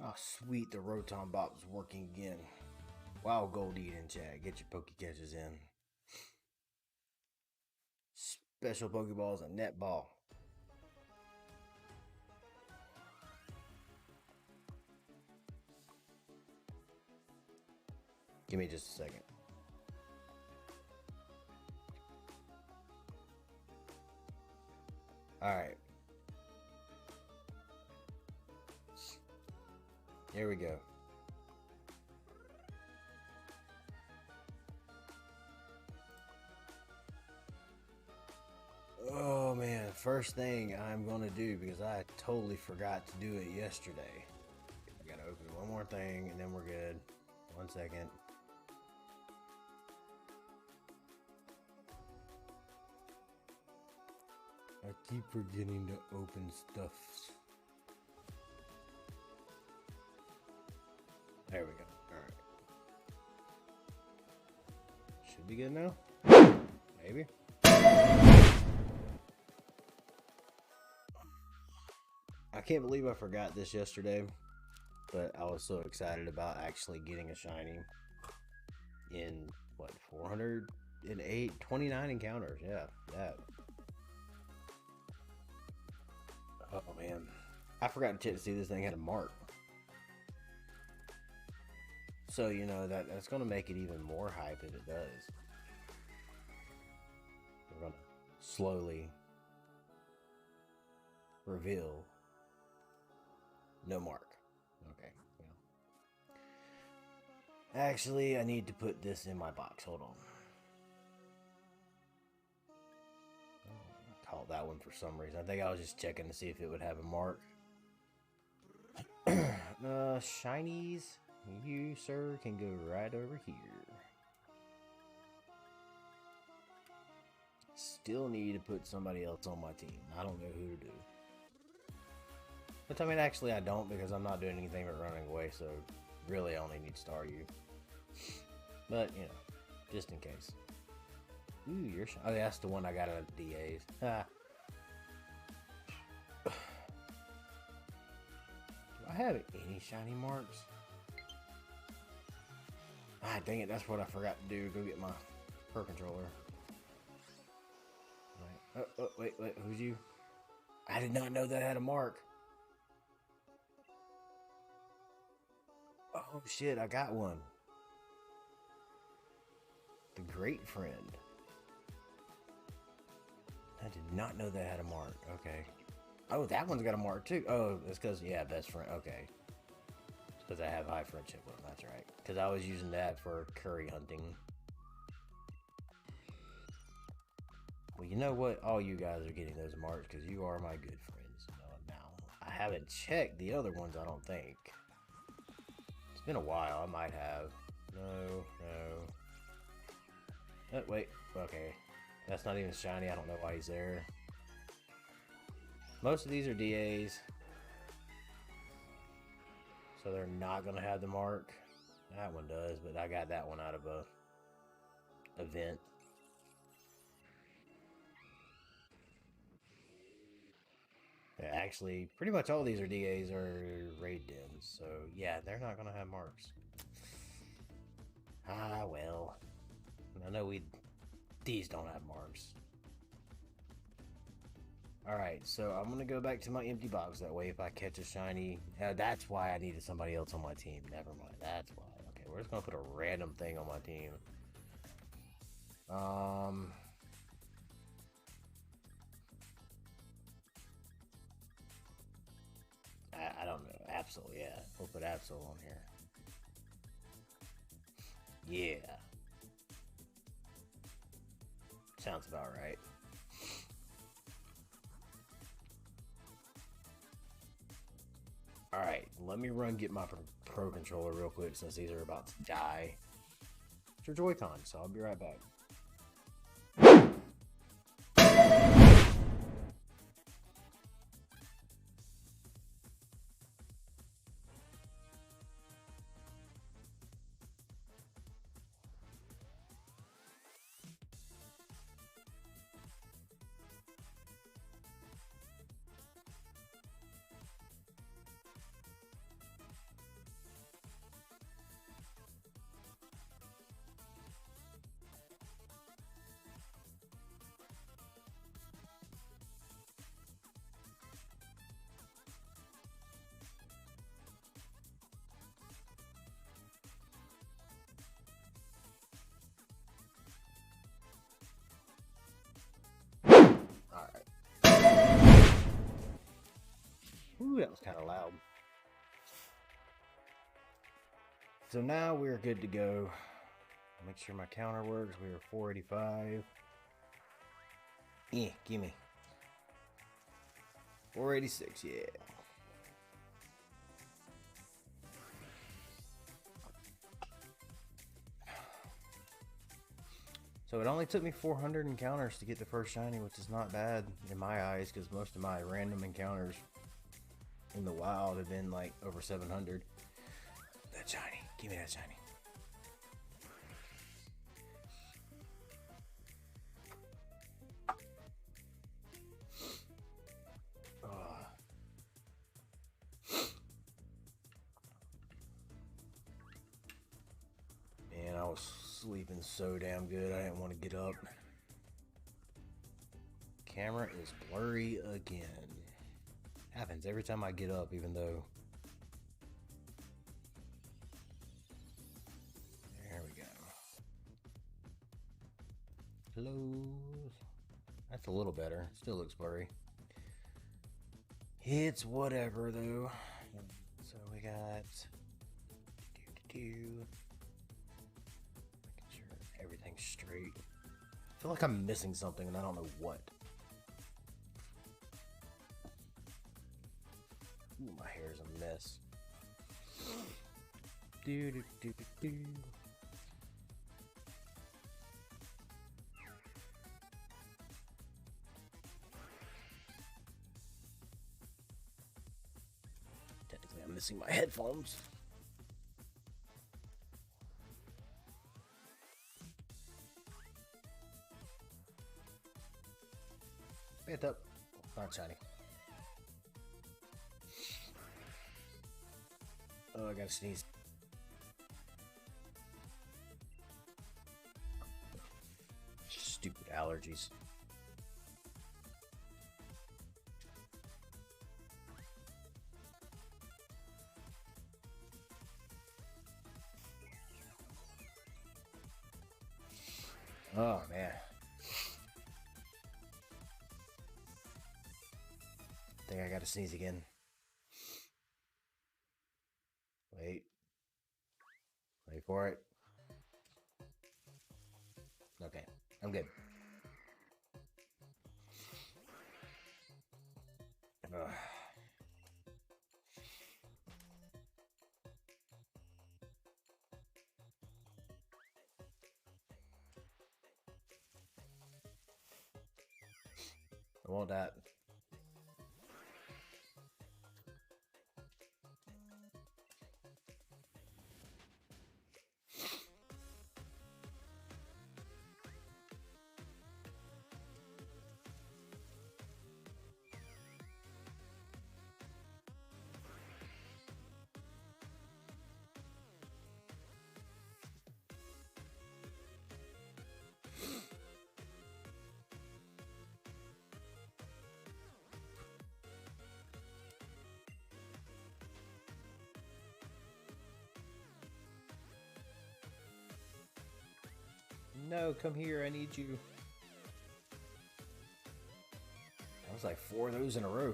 Oh, sweet, the Rotom Bop's working again. Wow, Goldie in chat. Get your Poke Catches in. Special Pokeballs and netball. Give me just a second. Alright. Here we go. Oh man, first thing I'm gonna do, because I totally forgot to do it yesterday. I gotta open one more thing and then we're good. 1 second. I keep forgetting to open stuff. There we go. Alright. Should be good now? Maybe. I can't believe I forgot this yesterday, but I was so excited about actually getting a shiny in, what, 408, 29 encounters. Yeah, that. Oh, man. I forgot to check to see this thing had a mark. So, you know, that's going to make it even more hype if it does. We're going to slowly reveal no mark. Okay. Yeah. Actually, I need to put this in my box. Hold on. I called that one for some reason. I think I was just checking to see if it would have a mark. Shinies, you, sir, can go right over here. Still need to put somebody else on my team. I don't know who to do. But I mean, actually, I don't, because I'm not doing anything but running away, so really I only need Staryu. But, you know, just in case. Ooh, you're oh, that's the one I got at DA's. Ha. Do I have any shiny marks? Ah, dang it, that's what I forgot to do. Go get my Pro Controller. Right. Oh, wait, who's you? I did not know that had a mark. Oh shit, I got one. The Great Friend. I did not know that had a mark. Okay. Oh, that one's got a mark too. Oh, it's because, yeah, best friend. Okay. It's because I have high friendship with him. That's right. Because I was using that for curry hunting. Well, you know what? All you guys are getting those marks because you are my good friends. Now, I haven't checked the other ones, I don't think. It's been a while. I might have. No. Oh, wait. Okay. That's not even shiny. I don't know why he's there. Most of these are DAs. So they're not going to have the mark. That one does, but I got that one out of a event. Yeah, actually, pretty much all these are DAs or raid dens. So yeah, they're not going to have marks. Ah, well. I know these don't have marks. Alright, so I'm going to go back to my empty box. That way if I catch a shiny... that's why I needed somebody else on my team. Never mind. That's why. Okay, we're just going to put a random thing on my team. I don't know. Absol, yeah. We'll put Absol on here. Yeah. Sounds about right. Alright, let me get my Pro Controller real quick since these are about to die. It's your Joy-Con, so I'll be right back. was kind of loud. So now we're good to go. Make sure my counter works. We are 485. Gimme. 486, yeah. So it only took me 400 encounters to get the first shiny, which is not bad in my eyes, because most of my random encounters in the wild have been like over 700. That shiny. Give me that shiny. Man, I was sleeping so damn good, I didn't want to get up. Camera is blurry again. Happens every time I get up, even though... There we go. Close. That's a little better. Still looks blurry. It's whatever, though. So we got... Making sure everything's straight. I feel like I'm missing something and I don't know what. Ooh, my hair's a mess. Do do do do do. Technically, I'm missing my headphones. Get up. Not shiny. Oh, I gotta sneeze. Stupid allergies. Oh, man. I think I gotta sneeze again. Wait. Wait for it. Okay, I'm good. Ugh. I want that. No, come here, I need you. That was like 4 of those in a row.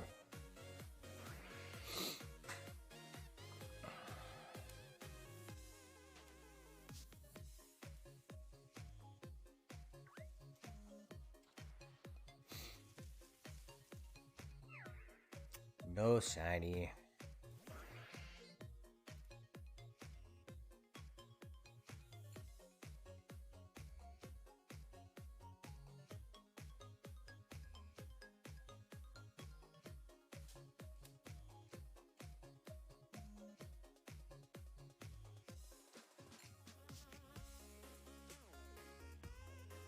No shiny.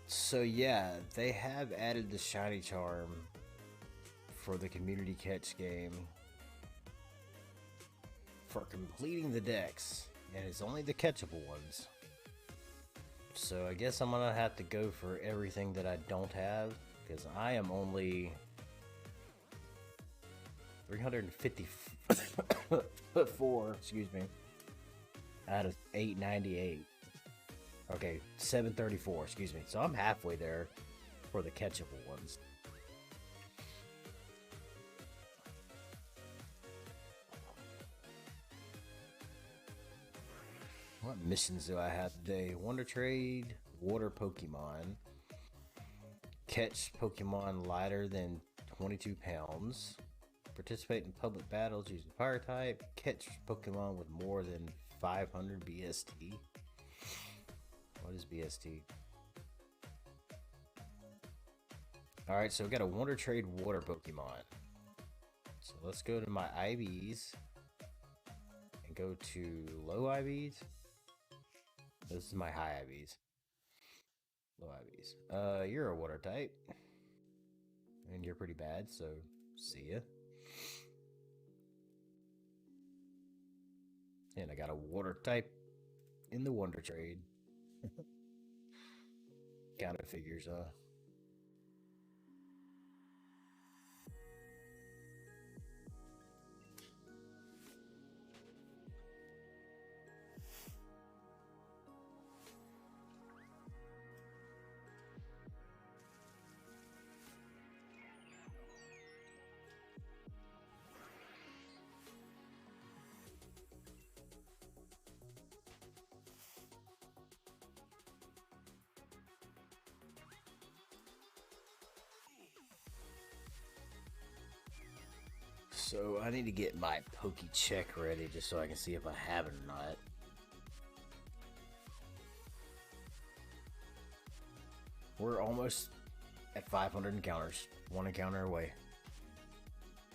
So yeah, they have added the shiny charm for the community catch game for completing the decks, and it's only the catchable ones. So I guess I'm gonna have to go for everything that I don't have, because I am only 354, excuse me, out of 898. Okay, 734, excuse me. So I'm halfway there for the catchable ones. What missions do I have today? Wonder Trade, Water Pokemon, catch Pokemon lighter than 22 pounds, participate in public battles using Fire type, catch Pokemon with more than 500 BST. What is BST? Alright, so we got a Wonder Trade Water Pokemon. So let's go to my IVs and go to low IVs. This is my high IVs. Low IVs. You're a water type. And you're pretty bad, so see ya. And I got a water type in the Wonder Trade. Kind of figures, So I need to get my Poke Check ready just so I can see if I have it or not. We're almost at 500 encounters. One encounter away.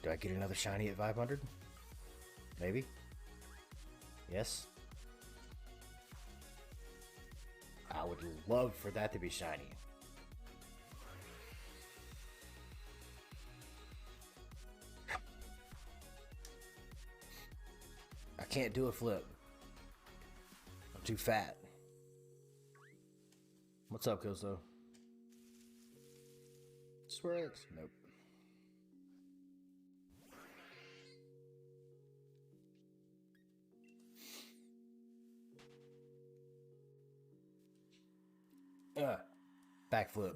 Do I get another shiny at 500? Maybe? Yes? I would love for that to be shiny. I can't do a flip. I'm too fat. What's up, Koso? Swirlix? Nope. Backflip.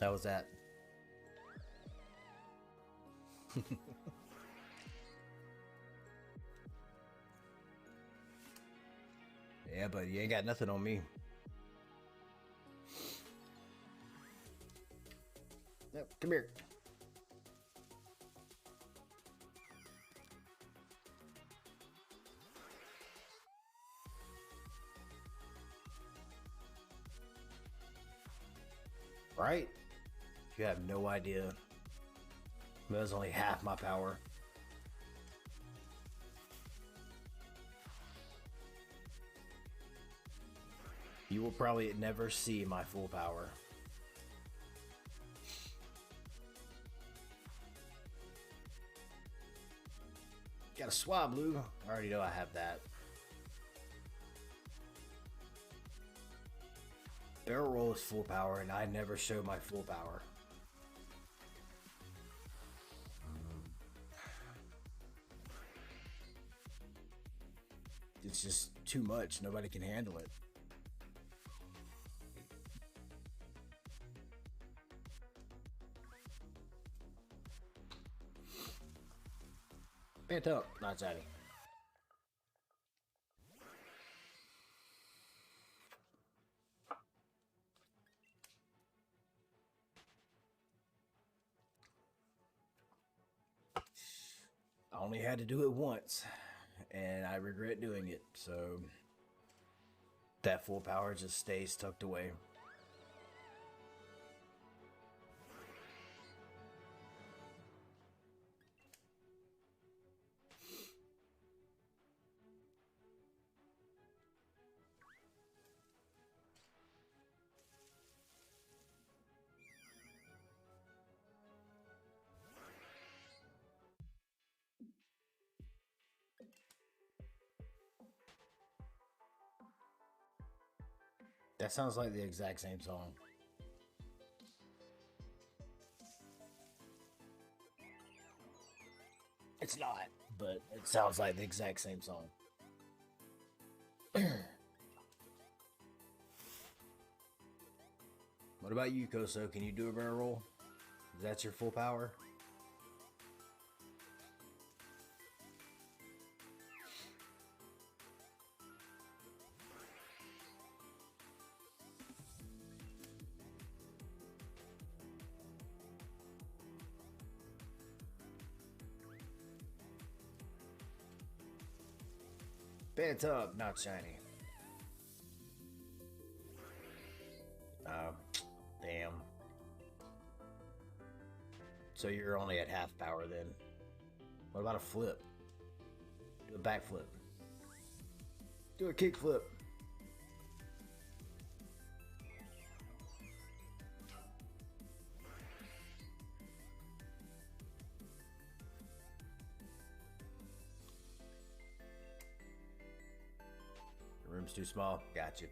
How was that? Yeah, but you ain't got nothing on me. Yep, come here. Right? You have no idea. That was only half my power. You will probably never see my full power. Got a Swablu. I already know I have that. Barrel Roll is full power, and I never show my full power. It's just too much. Nobody can handle it. Phantom, not zaddy. I only had to do it once, and I regret doing it, so that full power just stays tucked away. That sounds like the exact same song. It's not, but it sounds like the exact same song. What about you, Koso? Can you do a barrel roll? Is that your full power? Phantom, not shiny. Oh, damn. So you're only at half power then. What about a flip? Do a backflip. Do a kickflip. The room's too small. Gotcha.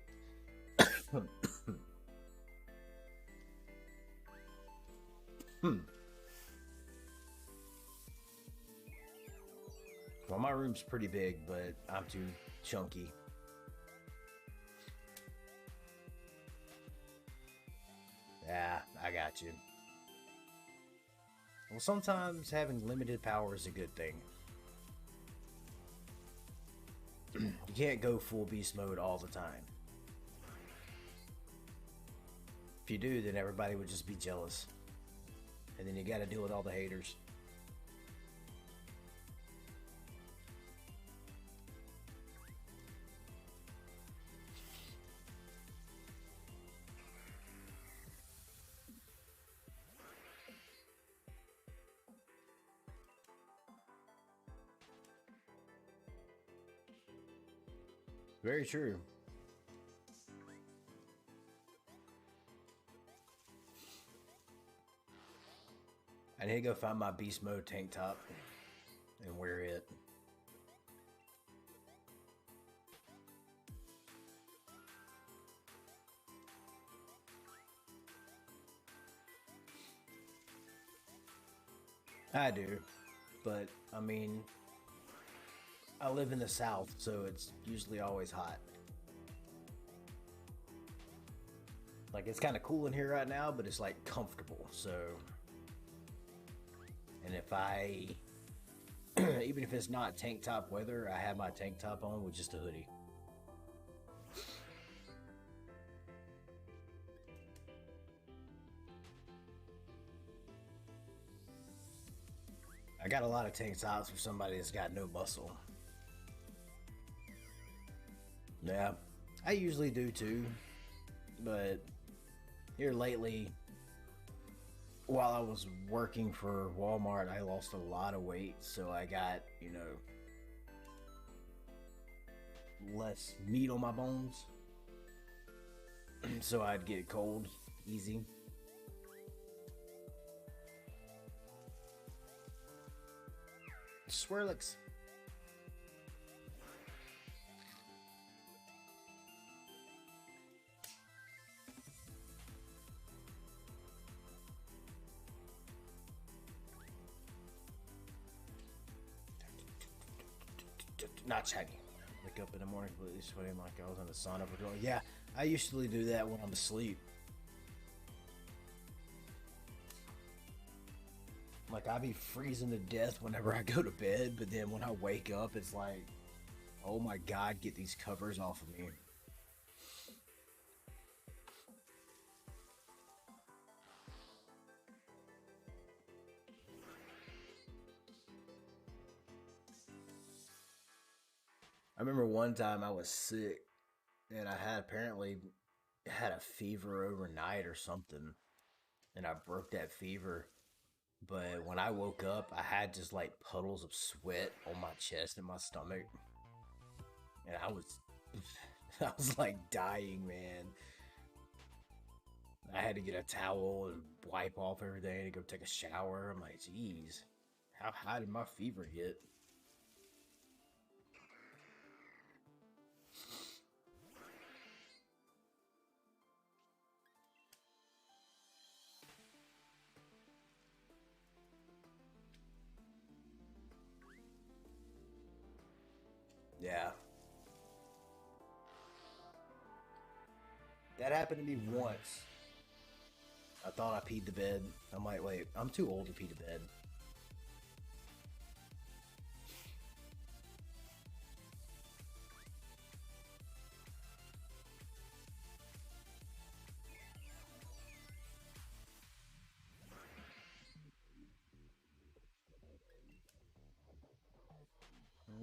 Well, my room's pretty big, but I'm too chunky. Yeah, I got you. Well, sometimes having limited power is a good thing. You can't go full beast mode all the time. If you do, then everybody would just be jealous. And then you gotta deal with all the haters. Very true. I need to go find my beast mode tank top and wear it. I do, but I mean, I live in the South, so it's usually always hot. Like, it's kind of cool in here right now, but it's like comfortable, so. And if I, even if it's not tank top weather, I have my tank top on with just a hoodie. I got a lot of tank tops for somebody that's got no muscle. Yeah, I usually do too, but here lately, while I was working for Walmart, I lost a lot of weight, so I got, you know, less meat on my bones, so I'd get cold easy. Swirlix. Not shiny. Wake up in the morning completely sweating like I was in the sauna for doing. Yeah, I usually do that when I'm asleep. Like, I be freezing to death whenever I go to bed, but then when I wake up, it's like, oh my god, get these covers off of me. I remember one time I was sick, and I had apparently had a fever overnight or something, and I broke that fever. But when I woke up, I had just like puddles of sweat on my chest and my stomach, and I was, I was like dying, man. I had to get a towel and wipe off everything and go take a shower. I'm like, geez, how high did my fever get? Yeah. That happened to me once. I thought I peed the bed. I'm like, wait, I'm too old to pee the bed.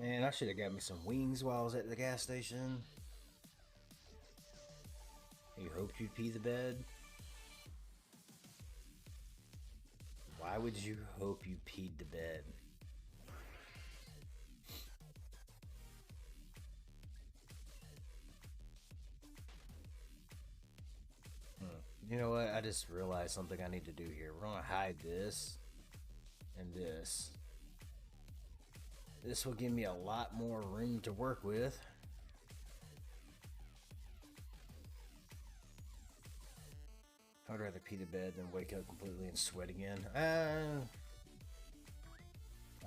Man, I should have got me some wings while I was at the gas station. You hoped you'd pee the bed? Why would you hope you peed the bed? You know what? I just realized something I need to do here. We're gonna hide this and this. This will give me a lot more room to work with. I'd rather pee the bed than wake up completely and sweat again.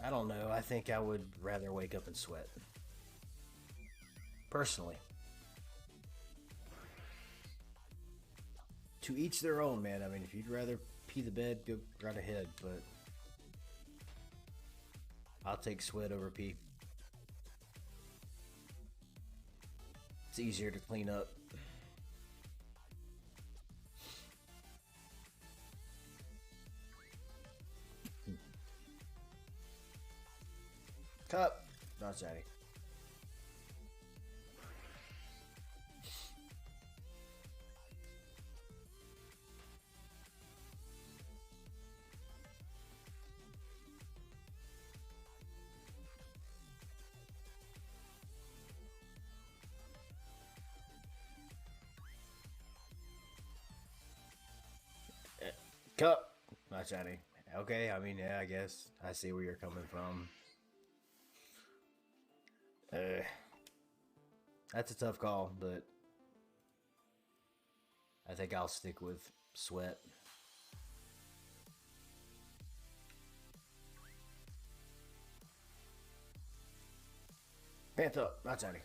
I don't know. I think I would rather wake up and sweat. Personally. To each their own, man. I mean, if you'd rather pee the bed, go right ahead, but I'll take sweat over pee. It's easier to clean up. Cup. Not Zaddy. Cup. Not shiny. Okay, I mean, yeah, I guess. I see where you're coming from. That's a tough call, but I think I'll stick with sweat. Pants up. Not shiny.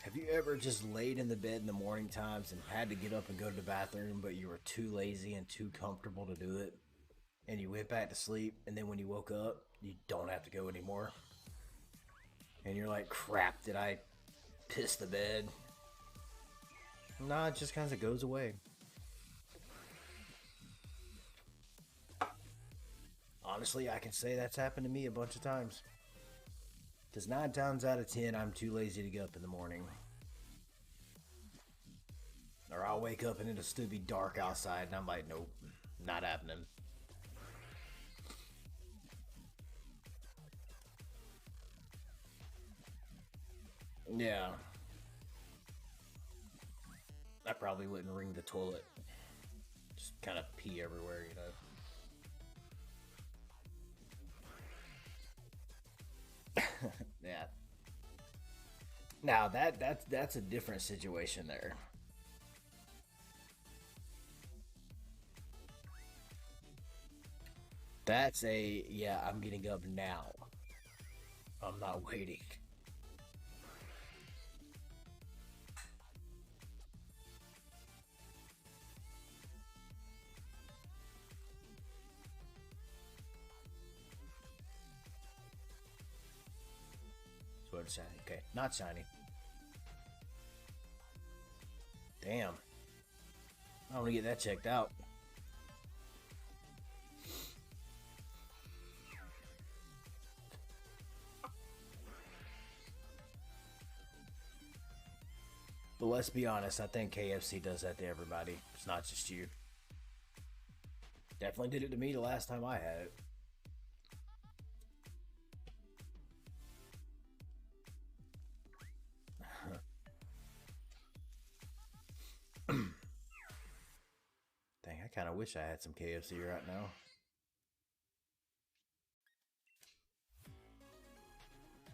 Have you ever just laid in the bed in the morning times and had to get up and go to the bathroom, but you were too lazy and too comfortable to do it? And you went back to sleep, and then when you woke up, you don't have to go anymore. And you're like, crap, did I piss the bed? Nah, it just kind of goes away. Honestly, I can say that's happened to me a bunch of times. Because 9 times out of 10, I'm too lazy to get up in the morning. Or I'll wake up and it'll still be dark outside, and I'm like, nope, not happening. Yeah. I probably wouldn't ring the toilet. Just kind of pee everywhere, you know. Yeah. Now that's a different situation there. That's a yeah, I'm getting up now. I'm not waiting. So it's shiny. Okay, not shiny. Damn. I want to get that checked out. But let's be honest, I think KFC does that to everybody. It's not just you. Definitely did it to me the last time I had it. Dang, I kind of wish I had some KFC right now.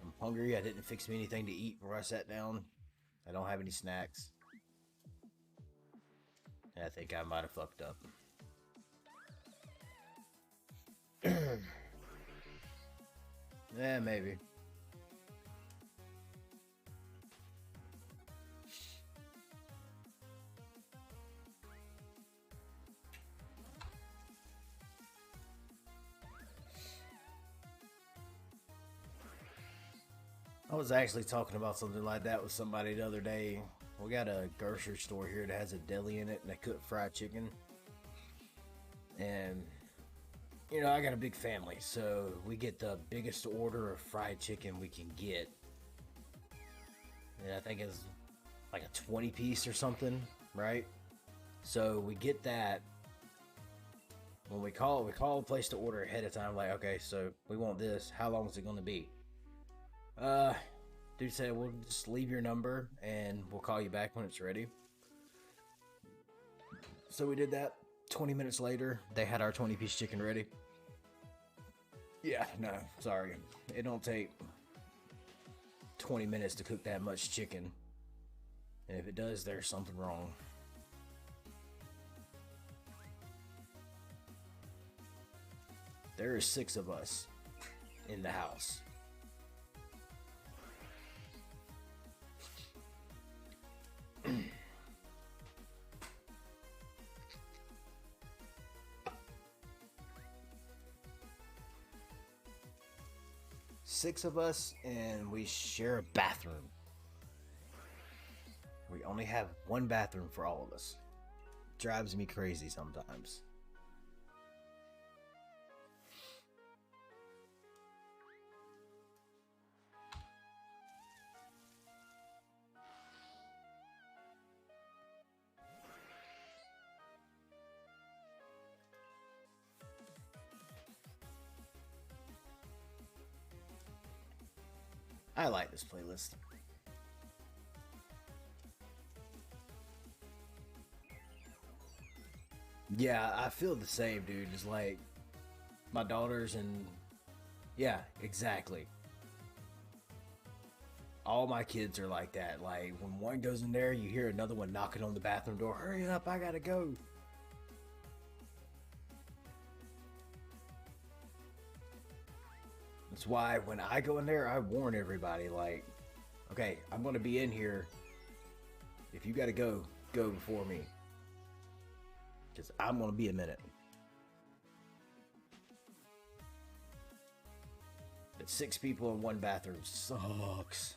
I'm hungry. I didn't fix me anything to eat before I sat down. I don't have any snacks. I think I might have fucked up. Yeah, maybe. I was actually talking about something like that with somebody the other day. We got a grocery store here that has a deli in it, and they cook fried chicken. And you know, I got a big family, so we get the biggest order of fried chicken we can get. And I think it's like a 20 piece or something, right? So we get that. When we call a place to order ahead of time, like, okay, so we want this. How long is it going to be? Dude said, we'll just leave your number and we'll call you back when it's ready. So we did that. 20 minutes later, they had our 20-piece chicken ready. Yeah, no, sorry. It don't take 20 minutes to cook that much chicken. And if it does, there's something wrong. There are 6 of us in the house. Six of us, and we share a bathroom. We only have one bathroom for all of us. Drives me crazy sometimes. I like this playlist. Yeah, I feel the same, dude. It's like my daughters and yeah, exactly. All my kids are like that. Like when one goes in there, you hear another one knocking on the bathroom door. Hurry up, I gotta go. That's why when I go in there, I warn everybody, like, okay, I'm gonna be in here. If you gotta go, go before me. Because I'm gonna be a minute. But 6 people in one bathroom sucks.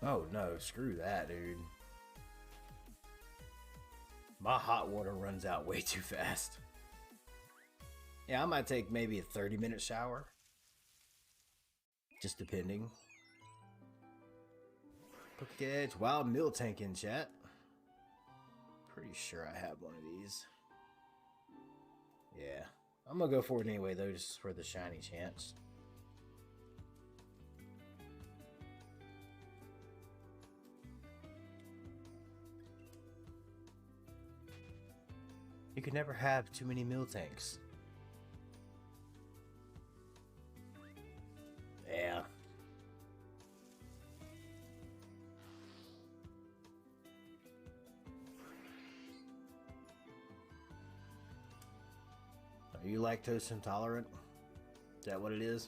Oh no, screw that, dude. My hot water runs out way too fast. Yeah, I might take maybe a 30-minute shower. Just depending. Pokerus, wild meal tank in chat. Pretty sure I have one of these. Yeah. I'm gonna go for it anyway though, just for the shiny chance. You can never have too many meal tanks. Yeah. Are you lactose intolerant? Is that what it is?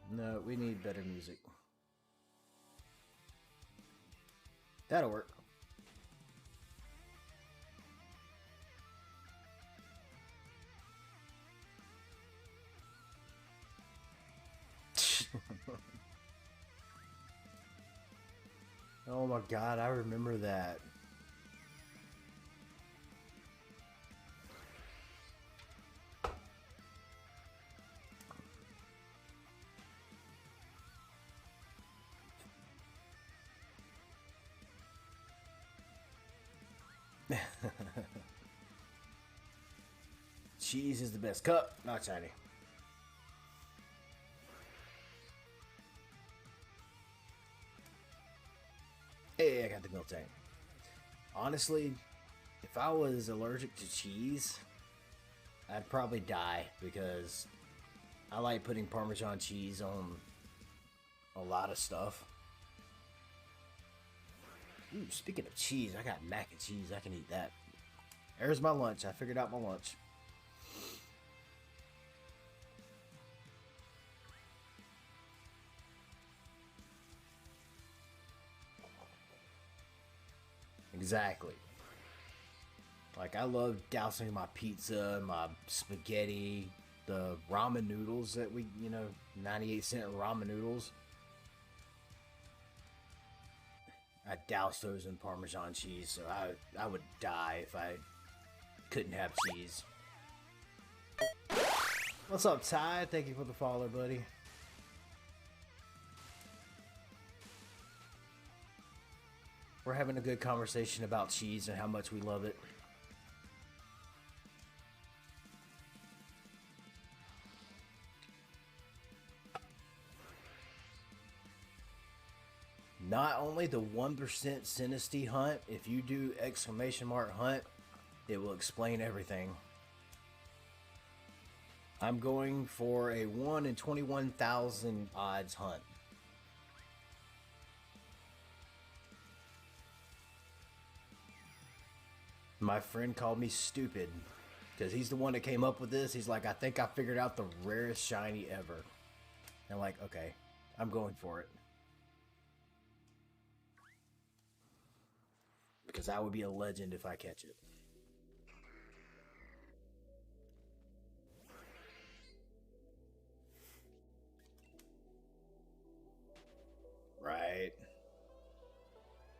No, we need better music. That'll work. Oh my god, I remember that. Cheese is the best. Cup, not shiny. Hey, I got the milk tank. Honestly, if I was allergic to cheese, I'd probably die because I like putting Parmesan cheese on a lot of stuff. Ooh, speaking of cheese, I got mac and cheese. I can eat that. There's my lunch. I figured out my lunch. Exactly. Like, I love dousing my pizza, my spaghetti, the ramen noodles that we, 98-cent ramen noodles. I douse those in Parmesan cheese, so I would die if I couldn't have cheese. What's up, Ty? Thank you for the follow, buddy. We're having a good conversation about cheese and how much we love it. Not only the 1% Sinistea hunt, if you do !hunt, it will explain everything. I'm going for a 1 in 21,000 odds hunt. My friend called me stupid because he's the one that came up with this. He's like, I think I figured out the rarest shiny ever. And I'm like, okay, I'm going for it. Because I would be a legend if I catch it. Right.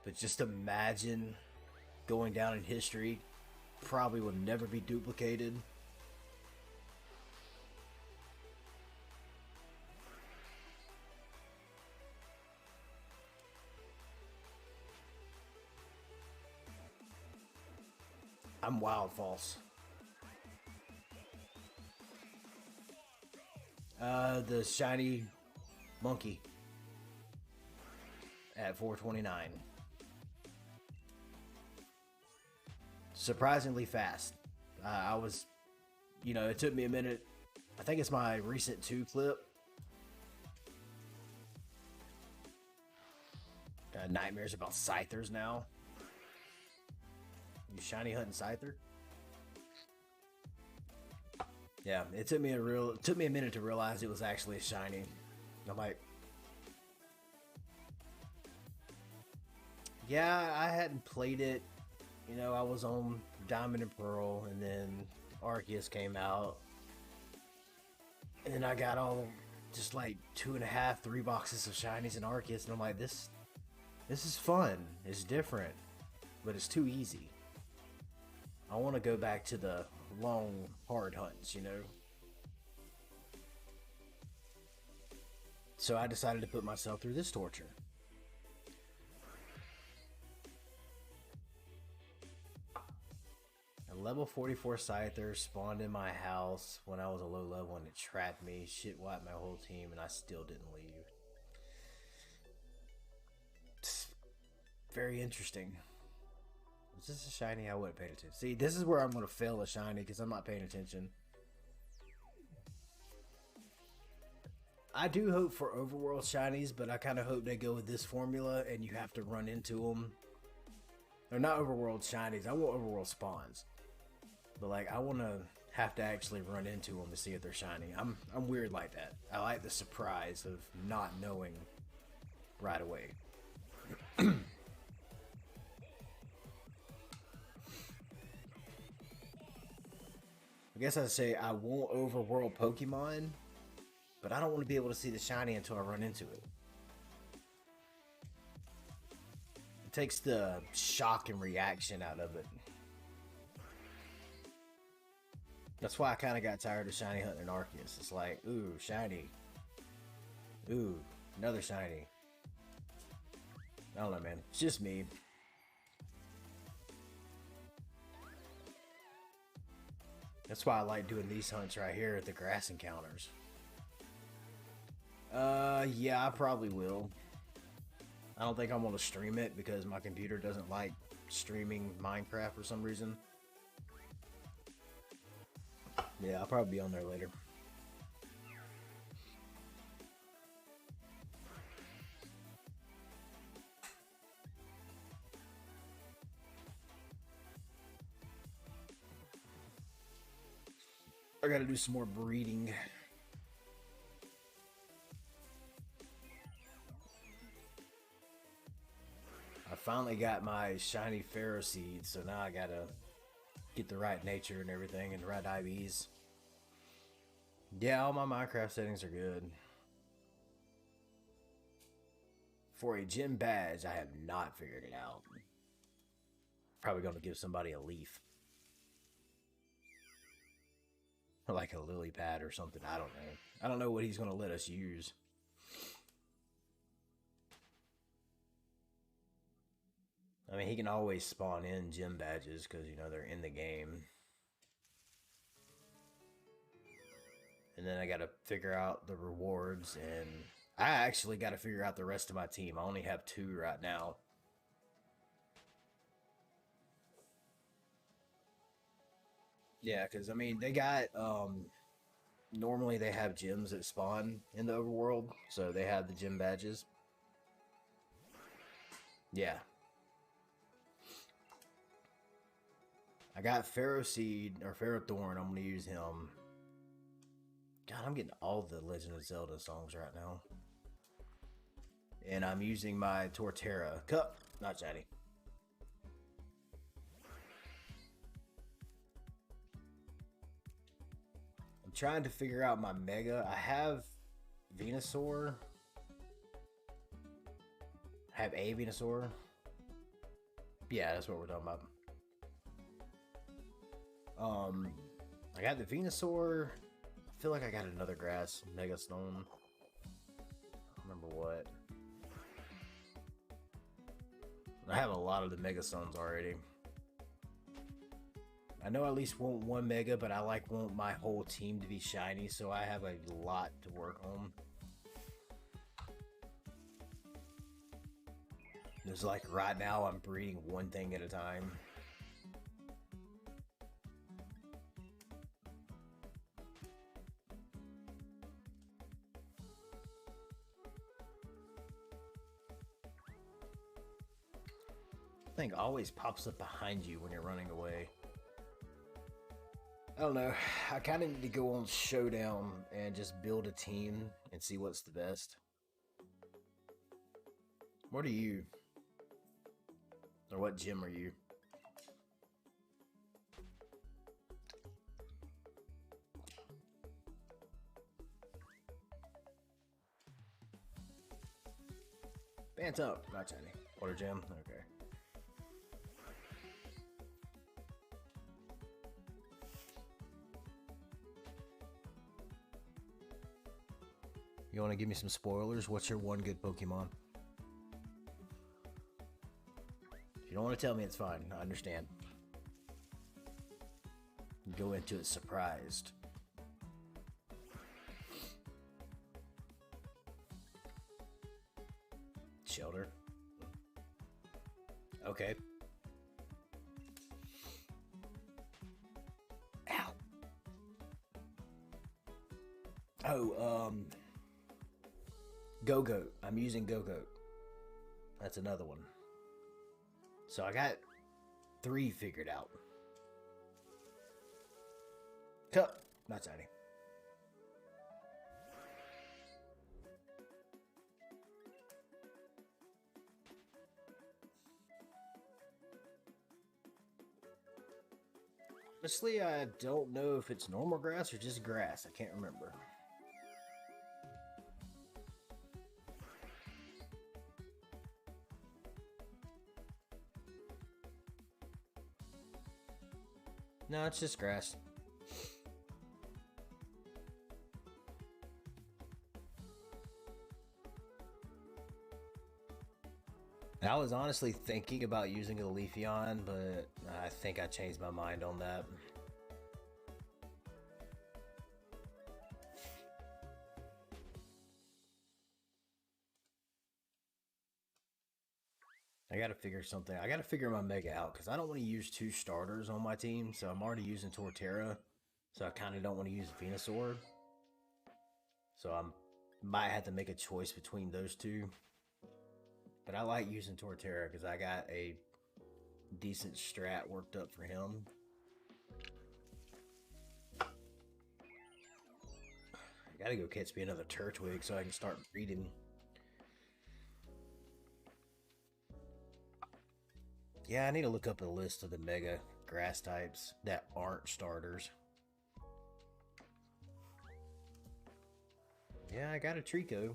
But just imagine going down in history, probably will never be duplicated. I'm wild false. The shiny monkey at 429. Surprisingly fast. I was, it took me a minute. I think it's my recent 2 clip. Nightmares about Scythers now. You shiny hunting Scyther? Yeah, it took me a minute to realize it was actually a shiny. I'm like, yeah, I hadn't played it. I was on Diamond and Pearl, and then Arceus came out, and then I got all just like 2.5, 3 boxes of shinies in Arceus, and I'm like, this is fun. It's different, but it's too easy. I want to go back to the long, hard hunts, So I decided to put myself through this torture. A level 44 Scyther spawned in my house when I was a low level and it trapped me, shit wiped my whole team, and I still didn't leave. It's very interesting. Is this a shiny? I wouldn't pay attention. See, this is where I'm going to fail a shiny because I'm not paying attention. I do hope for overworld shinies, but I kind of hope they go with this formula and you have to run into them. They're not overworld shinies. I want overworld spawns. But like, I want to have to actually run into them to see if they're shiny. I'm weird like that. I like the surprise of not knowing right away. I guess I'd say I want overworld Pokemon, but I don't want to be able to see the shiny until I run into it. It takes the shock and reaction out of it. That's why I kind of got tired of shiny hunting Arceus. It's like, ooh, shiny. Ooh, another shiny. I don't know, man. It's just me. That's why I like doing these hunts right here at the grass encounters. Yeah, I probably will. I don't think I'm gonna stream it because my computer doesn't like streaming Minecraft for some reason. Yeah, I'll probably be on there later. I gotta do some more breeding. I finally got my shiny Pharaoh seed, so now I gotta get the right nature and everything and the right IVs. Yeah, all my Minecraft settings are good. For a gym badge, I have not figured it out. Probably gonna give somebody a leaf. Or like a lily pad or something, I don't know. I don't know what he's gonna let us use. I mean, he can always spawn in gym badges because, you know, they're in the game. And then I gotta figure out the rewards, and I actually gotta figure out the rest of my team. I only have 2 right now. Yeah, because, I mean, they got, normally they have gyms that spawn in the overworld, so they have the gym badges. Yeah. I got Pharaoh Seed, or Pharaoh Thorn, I'm gonna use him. God, I'm getting all the Legend of Zelda songs right now. And I'm using my Torterra. Cup, not shiny. I'm trying to figure out my Mega. I have Venusaur. I have a Venusaur. Yeah, that's what we're talking about. I got the Venusaur. I feel like I got another grass Mega Stone. I don't remember what. I have a lot of the Mega Stones already. I know I at least want 1 Mega, but I want my whole team to be shiny, so I have a lot to work on. There's like right now I'm breeding one thing at a time. Thing always pops up behind you when you're running away. I don't know. I kind of need to go on Showdown and just build a team and see what's the best. What are you? Or what gym are you? Phantom, not shiny. Water gym, okay. You want to give me some spoilers? What's your one good Pokemon? If you don't want to tell me, it's fine. I understand. Go into it surprised. Shelter. Okay. Ow. Oh, Go-Goat. I'm using Go-Goat. That's another one. So I got 3 figured out. Cup. Not shiny. Honestly, I don't know if it's normal grass or just grass. I can't remember. No, it's just grass. I was honestly thinking about using a Leafeon, but I think I changed my mind on that. I gotta figure something. I gotta figure my Mega out because I don't want to use 2 starters on my team. So I'm already using Torterra. So I kind of don't want to use Venusaur. So I might have to make a choice between those 2. But I like using Torterra because I got a decent strat worked up for him. I gotta go catch me another Turtwig so I can start breeding. Yeah, I need to look up a list of the mega grass types that aren't starters. Yeah, I got a Trico.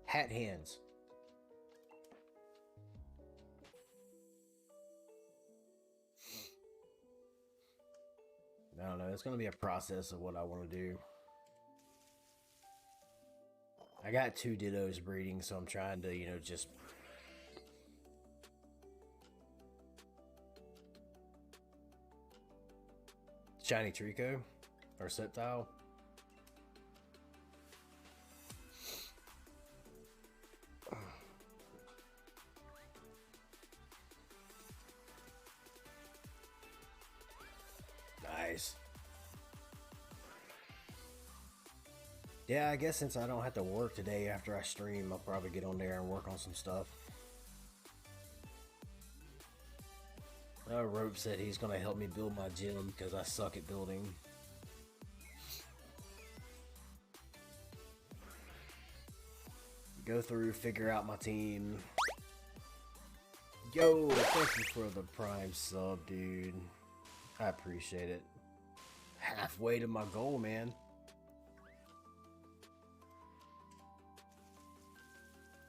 Hat hands. I don't know. It's going to be a process of what I want to do. I got 2 Dittos breeding, so I'm trying to, just... Shiny Trico? Or Sceptile? Nice. Yeah, I guess since I don't have to work today after I stream, I'll probably get on there and work on some stuff. Rope said he's going to help me build my gym because I suck at building. Go through, figure out my team. Yo, thank you for the prime sub, dude. I appreciate it. Halfway to my goal, man.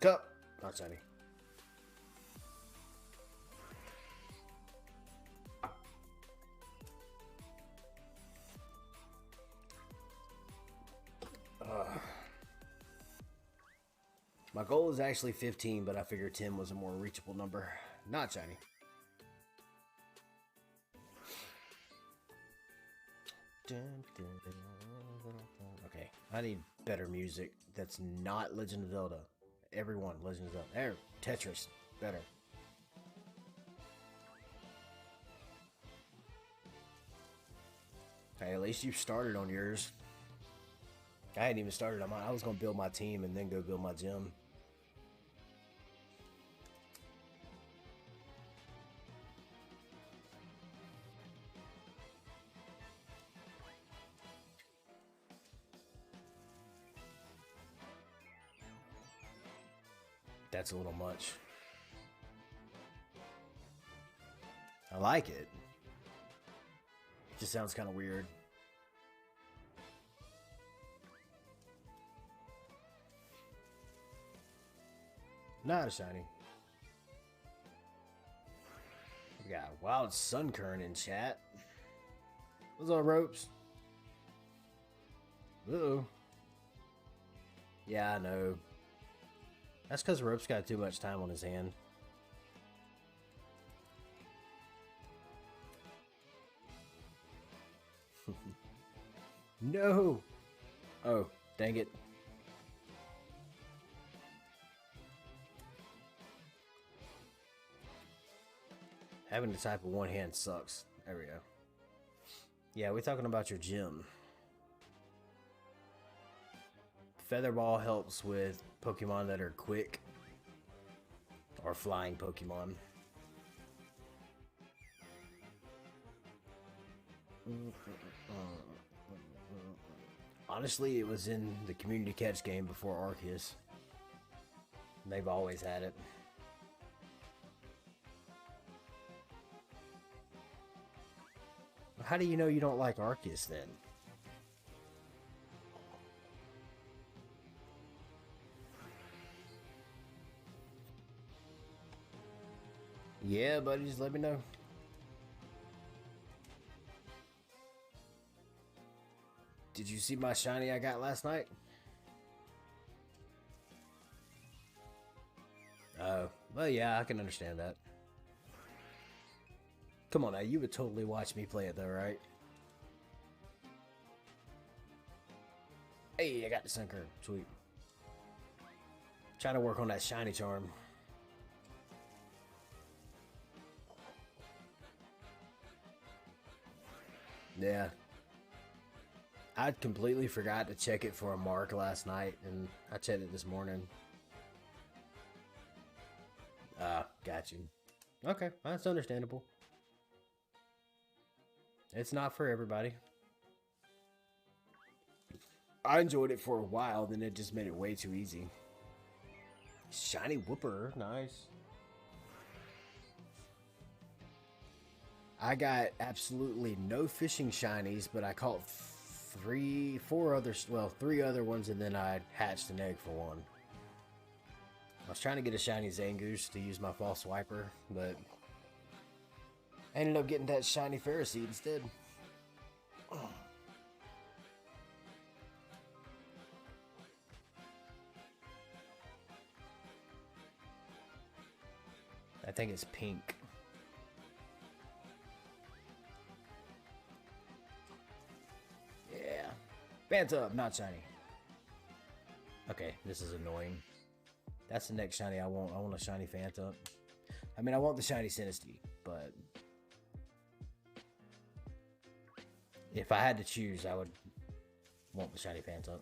Cup. Not shiny. My goal is actually 15, but I figured 10 was a more reachable number. Not shiny. Okay, I need better music that's not Legend of Zelda. Everyone, Legend of Zelda. There, Tetris, better. Okay, at least you started on yours. I hadn't even started on mine. I was going to build my team and then go build my gym. That's a little much. I like it. Just sounds kind of weird. Not a shiny. We got Wild Sun Current in chat. What's up, Ropes? Uh-oh. Yeah, I know. That's because Ropes got too much time on his hand. No! Oh, dang it. Having to type with one hand sucks. There we go. Yeah, we're talking about your gym. Featherball helps with Pokemon that are quick or flying Pokemon. Honestly, it was in the community catch game before Arceus. They've always had it. How do you know you don't like Arceus then? Yeah, buddy, just let me know. Did you see my shiny I got last night? Oh, well, yeah, I can understand that. Come on now, you would totally watch me play it though, right? Hey, I got the sinker. Sweet. Trying to work on that shiny charm. Yeah. I completely forgot to check it for a mark last night, and I checked it this morning. Got you. Okay, that's understandable. It's not for everybody. I enjoyed it for a while, then it just made it way too easy. Shiny Whooper, nice. I got absolutely no fishing shinies, but I caught three other ones, and then I hatched an egg for one. I was trying to get a shiny Zangoose to use my false swiper, but I ended up getting that shiny Pharisee instead. I think it's pink. Yeah. Phantom, not shiny. Okay, this is annoying. That's the next shiny I want. I want a shiny Phantom. I mean, I want the shiny Sinistea, but if I had to choose, I would want the shiny Phantom.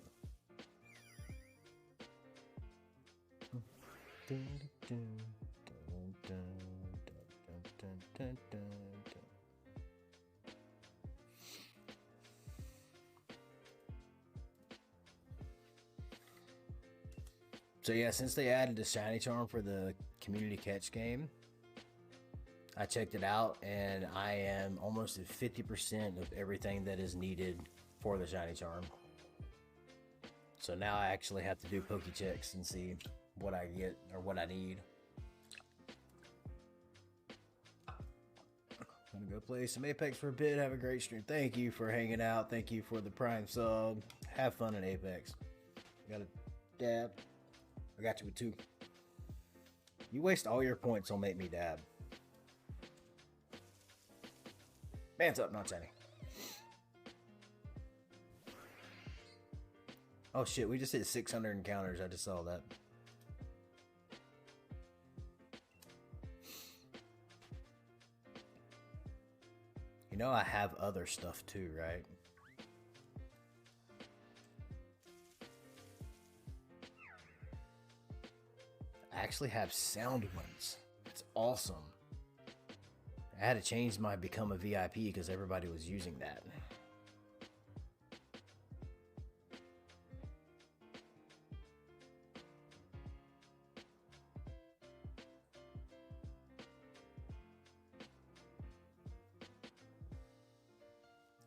So yeah, since they added the shiny charm for the community catch game, I checked it out and I am almost at 50% of everything that is needed for the shiny charm. So now I actually have to do poke checks and see what I get or what I need. I'm gonna go play some Apex for a bit. Have a great stream. Thank you for hanging out. Thank you for the Prime sub. Have fun in Apex. Got a dab. I got you with 2. You waste all your points on make me dab. Man's up, not shiny. Oh shit, we just hit 600 encounters. I just saw that. You know I have other stuff too, right? I actually have sound ones. It's awesome. I had to change my become a VIP because everybody was using that.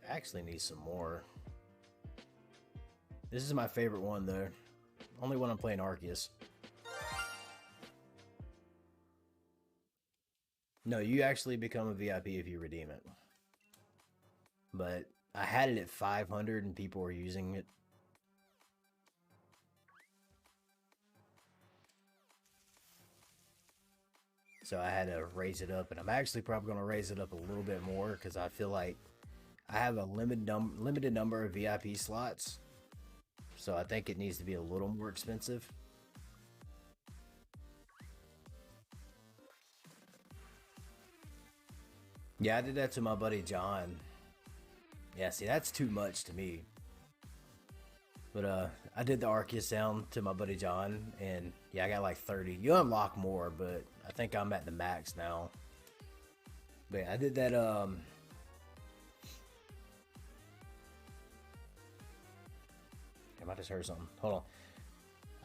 I actually need some more. This is my favorite one though. Only when I'm playing Arceus. No, you actually become a VIP if you redeem it. But I had it at 500 and people were using it. So I had to raise it up, and I'm actually probably going to raise it up a little bit more because I feel like I have a limited number of VIP slots. So I think it needs to be a little more expensive. Yeah, I did that to my buddy John. Yeah, see, that's too much to me. But I did the Arceus sound to my buddy John, and yeah, I got like 30. You unlock more, but I think I'm at the max now. But yeah, I did that. Damn, I just heard something. Hold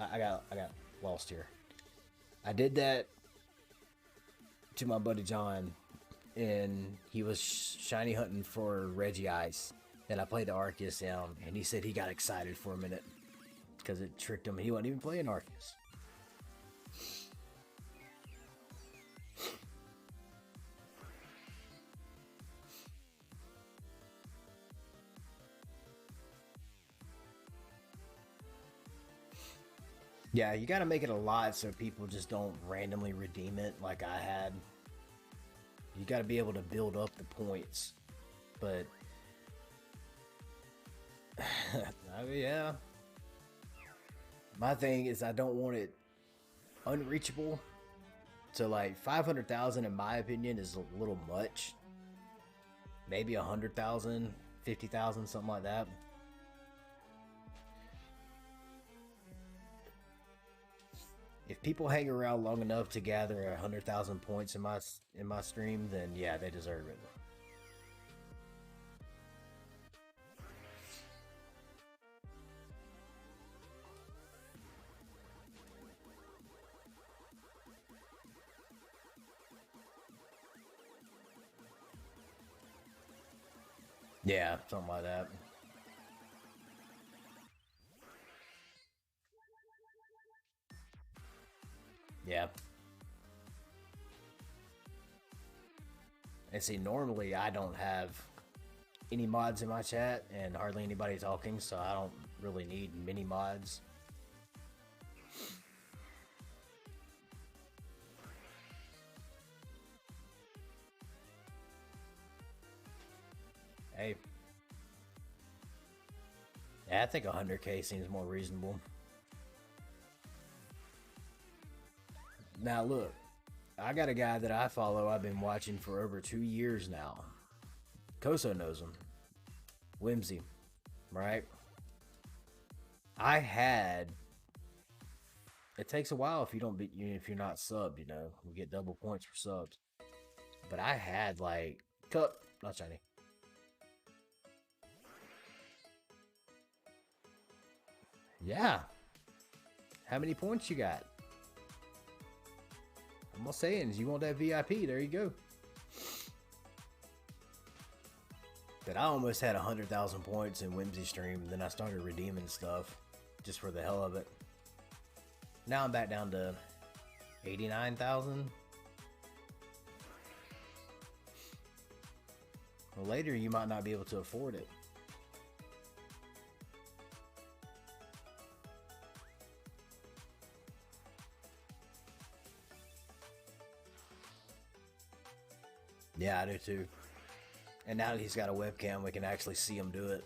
on, I got lost here. I did that to my buddy John, and he was shiny hunting for Reggie Ice. And I played the Arceus sound, and he said he got excited for a minute because it tricked him. He wasn't even playing Arceus. Yeah, you got to make it a lot so people just don't randomly redeem it like I had. You got to be able to build up the points. But I mean, yeah. My thing is I don't want it unreachable. So like 500,000 in my opinion is a little much. Maybe 100,000, 50,000, something like that. If people hang around long enough to gather 100,000 points in my stream, then yeah, they deserve it. Yeah, something like that. Yeah. And see, normally I don't have any mods in my chat and hardly anybody talking, so I don't really need many mods. Hey. Yeah, I think 100k seems more reasonable. Now look, I got a guy that I follow I've been watching for over 2 years now. Koso knows him. Whimsy, right? I had. It takes a while if you don't be if you're not subbed, you know. We get double points for subs. But I had like cup, not shiny. Yeah. How many points you got? I'm not saying you want that VIP. There you go. But I almost had 100,000 points in Whimsy stream, and then I started redeeming stuff just for the hell of it. Now I'm back down to 89,000. Well, later you might not be able to afford it. Yeah, I do too. And now that he's got a webcam, we can actually see him do it.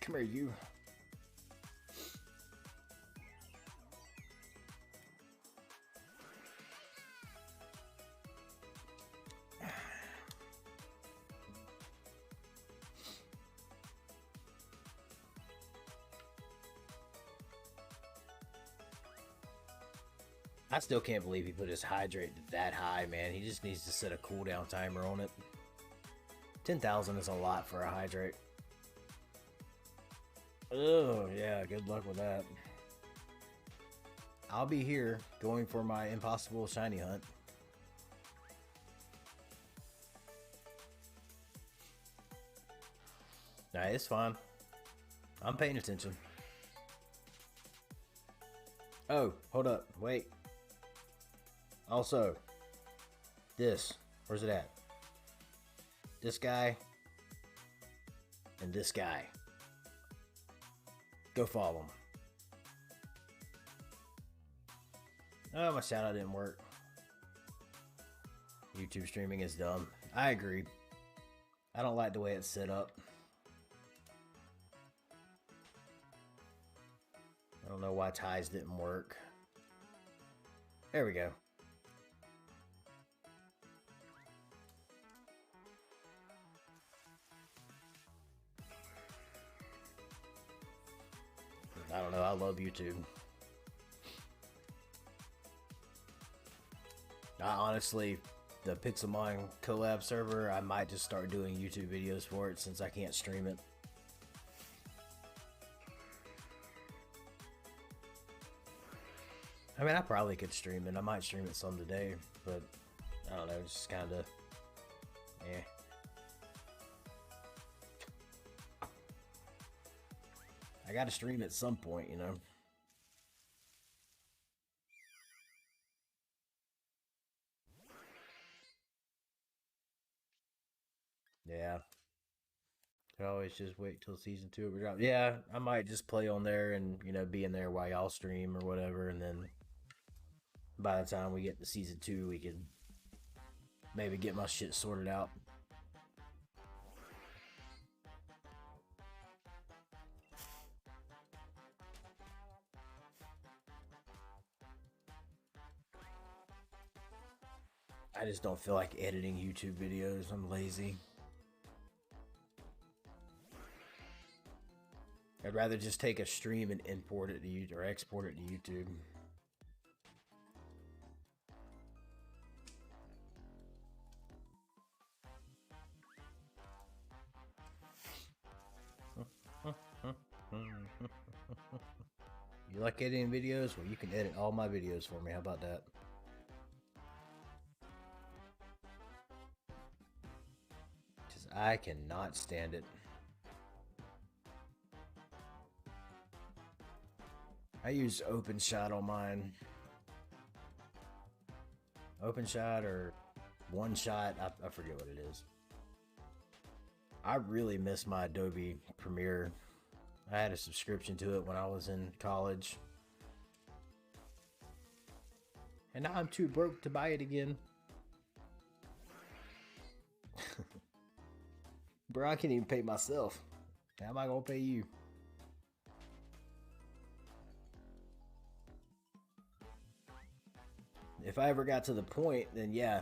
Come here, you. I still can't believe he put his hydrate that high, man. He just needs to set a cooldown timer on it. 10,000 is a lot for a hydrate. Oh, yeah, good luck with that. I'll be here going for my impossible shiny hunt. Nah, it's fine. I'm paying attention. Oh, hold up. Wait. Also, this. Where's it at? This guy. And this guy. Go follow him. Oh, my shout out didn't work. YouTube streaming is dumb. I agree. I don't like the way it's set up. I don't know why ties didn't work. There we go. I don't know. I love YouTube. I honestly, the Pixelmon collab server, I might just start doing YouTube videos for it since I can't stream it. I mean, I probably could stream it. I might stream it some today, but I don't know. It's just kind of, eh. I gotta stream at some point, you know. Yeah. I always just wait till season 2 will drop. Yeah, I might just play on there and, you know, be in there while y'all stream or whatever, and then by the time we get to season 2, we can maybe get my shit sorted out. I just don't feel like editing YouTube videos. I'm lazy. I'd rather just take a stream and import it to YouTube or export it to YouTube. You like editing videos? Well, you can edit all my videos for me. How about that? Because I cannot stand it. I use OpenShot on mine. OpenShot or OneShot, I forget what it is. I really miss my Adobe Premiere. I had a subscription to it when I was in college. And now I'm too broke to buy it again. Bro, I can't even pay myself. How am I gonna pay you? If I ever got to the point, then yeah,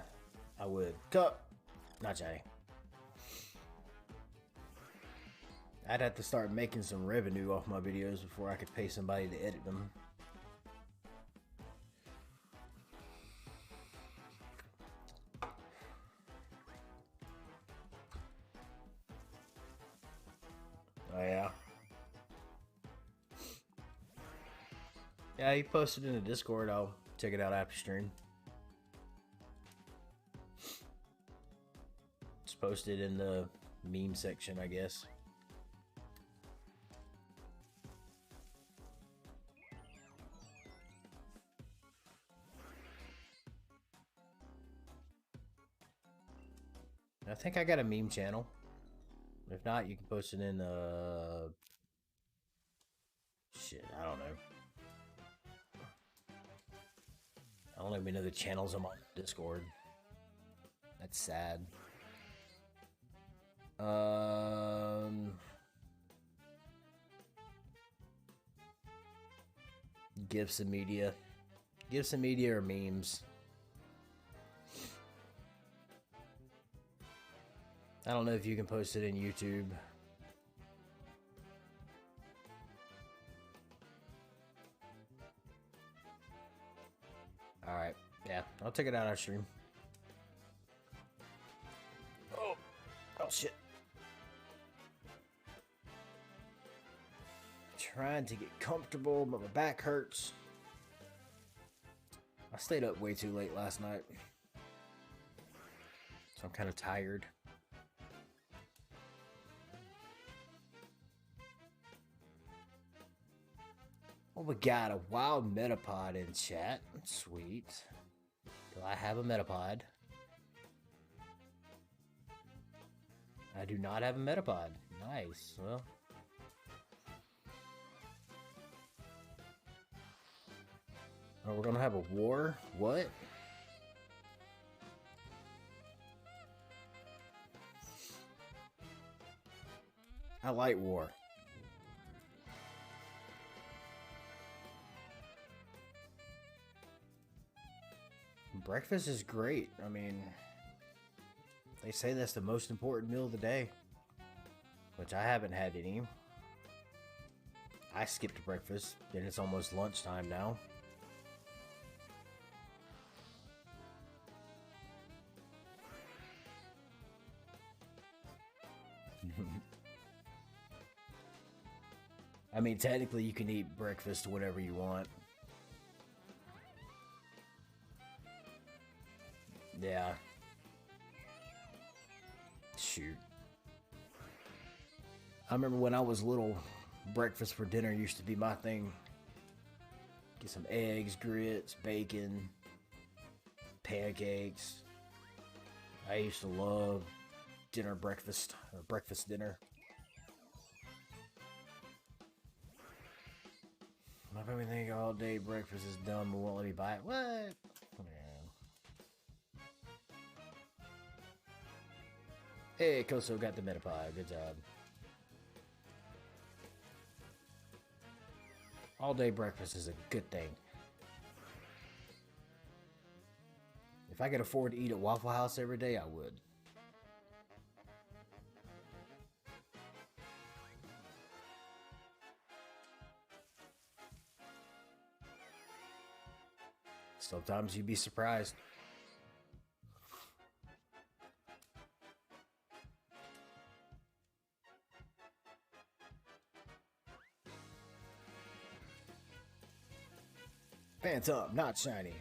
I would. Cup! Not Jay. I'd have to start making some revenue off my videos before I could pay somebody to edit them. Oh yeah. Yeah, he posted in the Discord. I'll check it out after stream. It's posted in the meme section, I guess. I think I got a meme channel. If not, you can post it in shit, I don't know. I don't even know the channels on my Discord. That's sad. Gifts and media. Gifts and media or memes. I don't know if you can post it in YouTube. Alright, yeah, I'll check it out on stream. Oh shit. Trying to get comfortable, but my back hurts. I stayed up way too late last night, so I'm kind of tired. Oh, we got a wild Metapod in chat. Sweet. Do I have a Metapod? I do not have a Metapod. Nice. Well. Oh, we're gonna have a war? What? I like war. Breakfast is great. I mean, they say that's the most important meal of the day, which I haven't had any. I skipped breakfast, and it's almost lunchtime now. I mean, technically you can eat breakfast whenever you want. Yeah. Shoot. I remember when I was little, breakfast for dinner used to be my thing. Get some eggs, grits, bacon, pancakes. I used to love breakfast dinner. My family think all day breakfast is dumb but won't let me buy it. What? Hey, Koso got the Metapod. Good job. All day breakfast is a good thing. If I could afford to eat at Waffle House every day, I would. Sometimes you'd be surprised. Phantom, not shiny.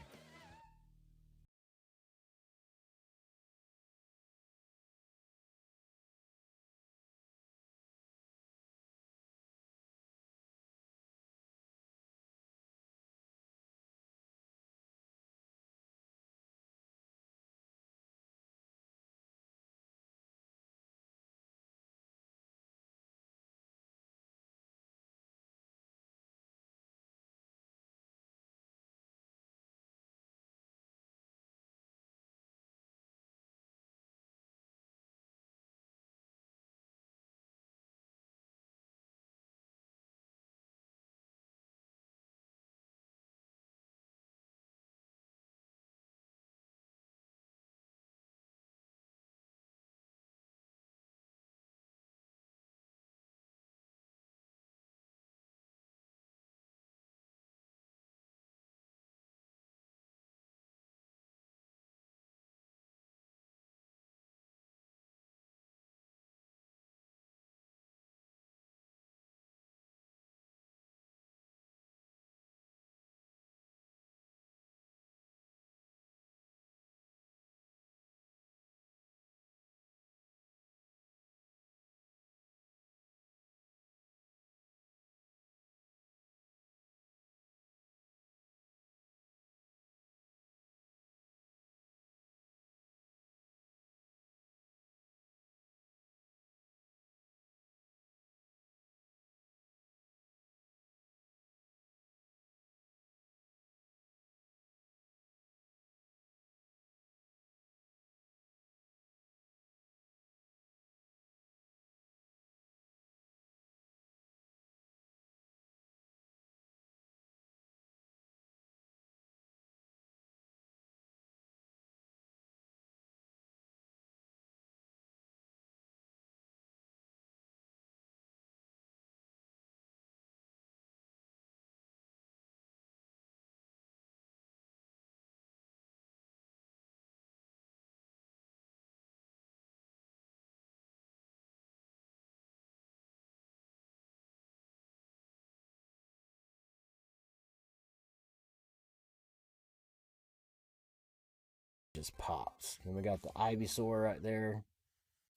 Just pops. And we got the Ivysaur right there.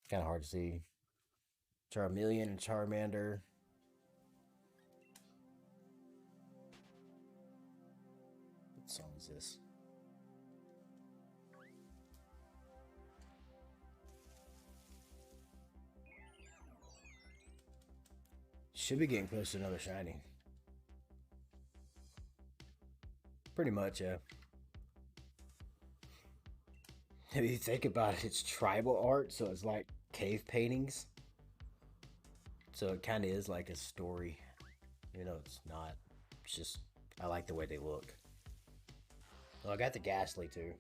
Kind of hard to see. Charmeleon and Charmander. What song is this? Should be getting close to another shiny. Pretty much, yeah. If you think about it, it's tribal art, so it's like cave paintings. So it kind of is like a story. You know, it's not. It's just, I like the way they look. Oh, I got the Ghastly too.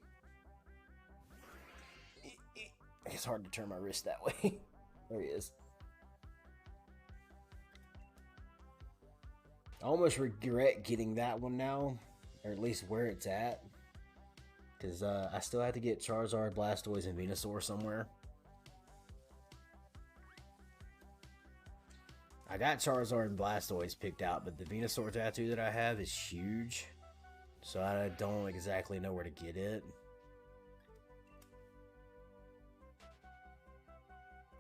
It's hard to turn my wrist that way. There he is. I almost regret getting that one now, or at least where it's at. Because I still have to get Charizard, Blastoise, and Venusaur somewhere. I got Charizard and Blastoise picked out, but the Venusaur tattoo that I have is huge. So I don't exactly know where to get it.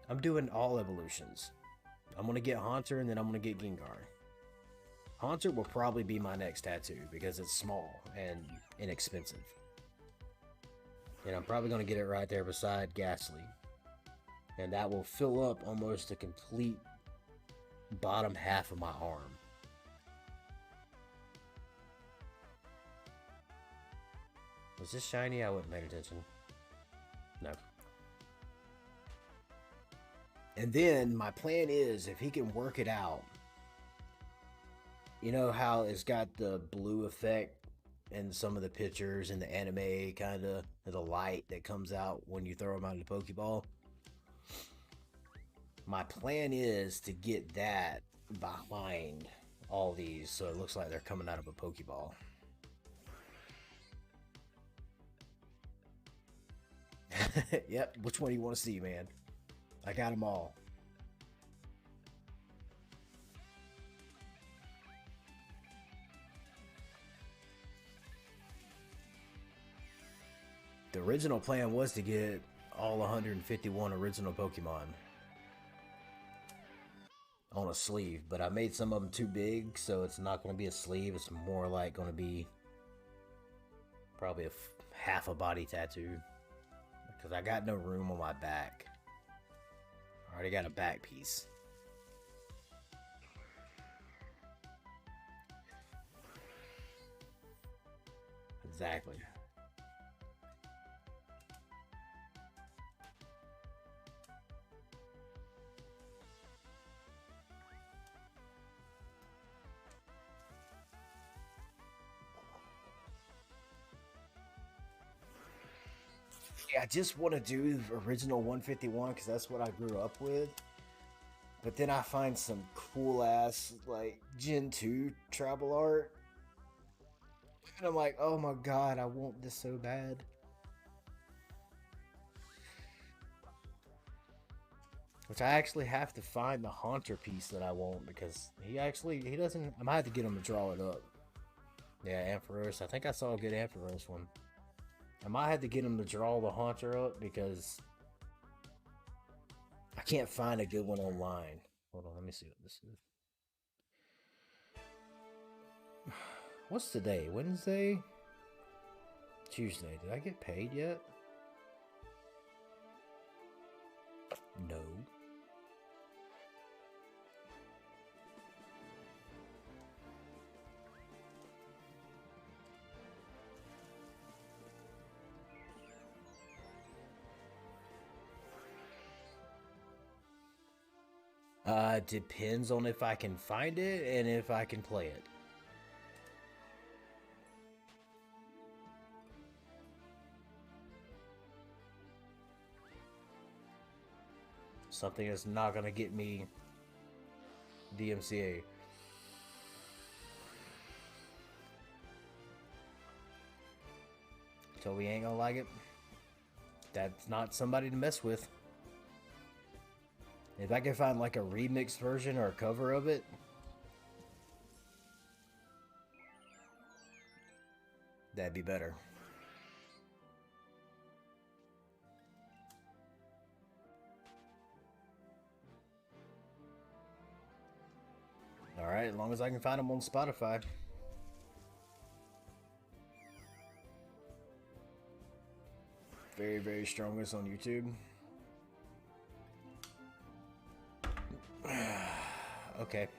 I'm doing all evolutions. I'm going to get Haunter and then I'm going to get Gengar. Haunter will probably be my next tattoo because it's small and inexpensive. And I'm probably going to get it right there beside Ghastly. And that will fill up almost a complete bottom half of my arm. Was this shiny? I wasn't paying attention. No. And then my plan is, if he can work it out, you know how it's got the blue effect in some of the pictures in the anime, kind of the light that comes out when you throw them out of the Pokeball? My plan is to get that behind all these so it looks like they're coming out of a Pokeball. Yep, which one do you want to see, man? I got them all. The original plan was to get all 151 original Pokemon on a sleeve, but I made some of them too big, so it's not going to be a sleeve. It's more like going to be probably half a body tattoo, because I got no room on my back. I already got a back piece. Exactly. Yeah, I just want to do the original 151 because that's what I grew up with. But then I find some cool ass like Gen 2 travel art. And I'm like, oh my god, I want this so bad. Which I actually have to find the Haunter piece that I want because he doesn't. I might have to get him to draw it up. Yeah, Ampharos. I think I saw a good Ampharos one. I might have to get him to draw the Haunter up because I can't find a good one online. Hold on, let me see what this is. What's today? Wednesday? Tuesday. Did I get paid yet? No. Depends on if I can find it and if I can play it. Something that's not gonna get me DMCA. So we ain't gonna like it. That's not somebody to mess with. If I can find like a remixed version or a cover of it, that'd be better. Alright, as long as I can find them on Spotify. Very, very strongest on YouTube. Okay.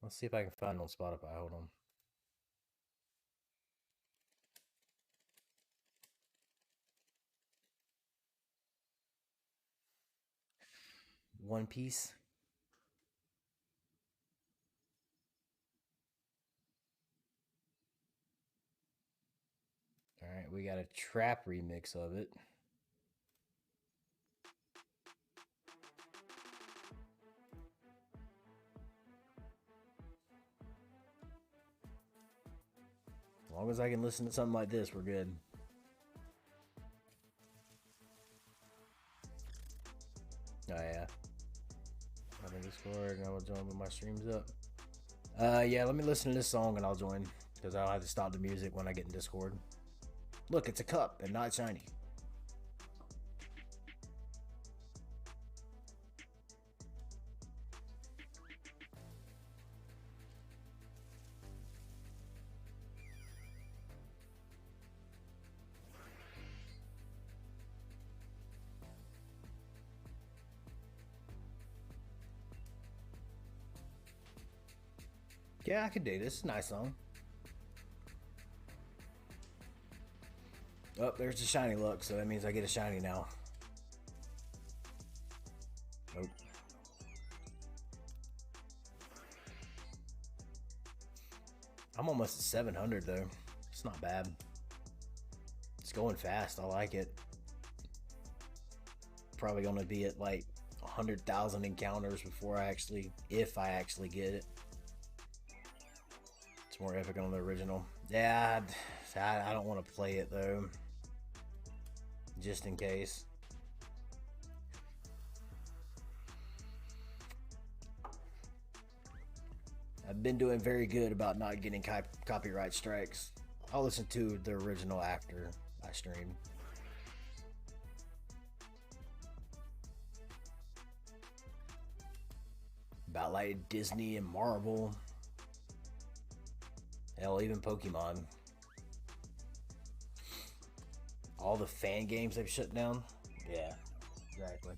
Let's see if I can find it on Spotify. Hold on. One Piece. Alright, we got a trap remix of it. As long as I can listen to something like this, we're good. Oh yeah. I'm in Discord and I will join when my stream's up. Yeah, let me listen to this song and I'll join. Because I'll have to stop the music when I get in Discord. Look, it's a cup and not shiny. Yeah, I could do this. Nice song. Oh, there's the shiny luck, so that means I get a shiny now. Nope. I'm almost at 700 though. It's not bad. It's going fast. I like it. Probably gonna be at like 100,000 encounters before if I actually get it. It's more epic on the original. Yeah, I don't want to play it though. Just in case. I've been doing very good about not getting copyright strikes. I'll listen to the original after I stream. About like Disney and Marvel. Hell, even Pokemon. All the fan games they've shut down. Yeah, exactly.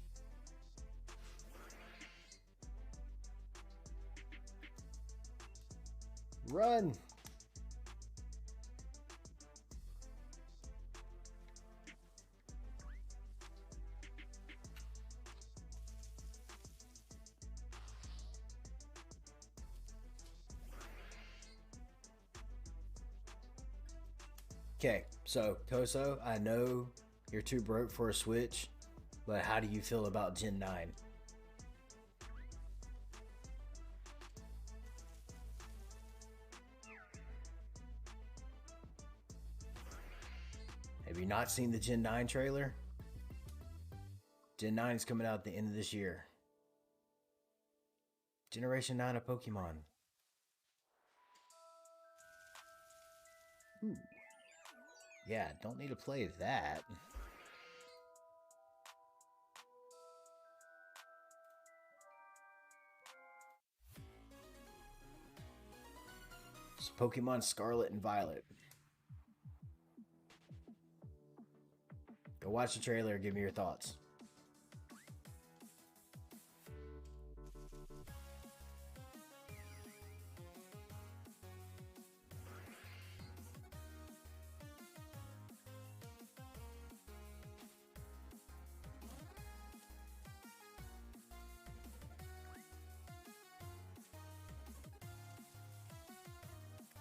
Run! Okay, so Koso, I know you're too broke for a Switch, but how do you feel about Gen 9? Have you not seen the Gen 9 trailer? Gen 9 is coming out at the end of this year. Generation 9 of Pokemon. Ooh. Yeah, don't need to play that. It's Pokemon Scarlet and Violet. Go watch the trailer, give me your thoughts.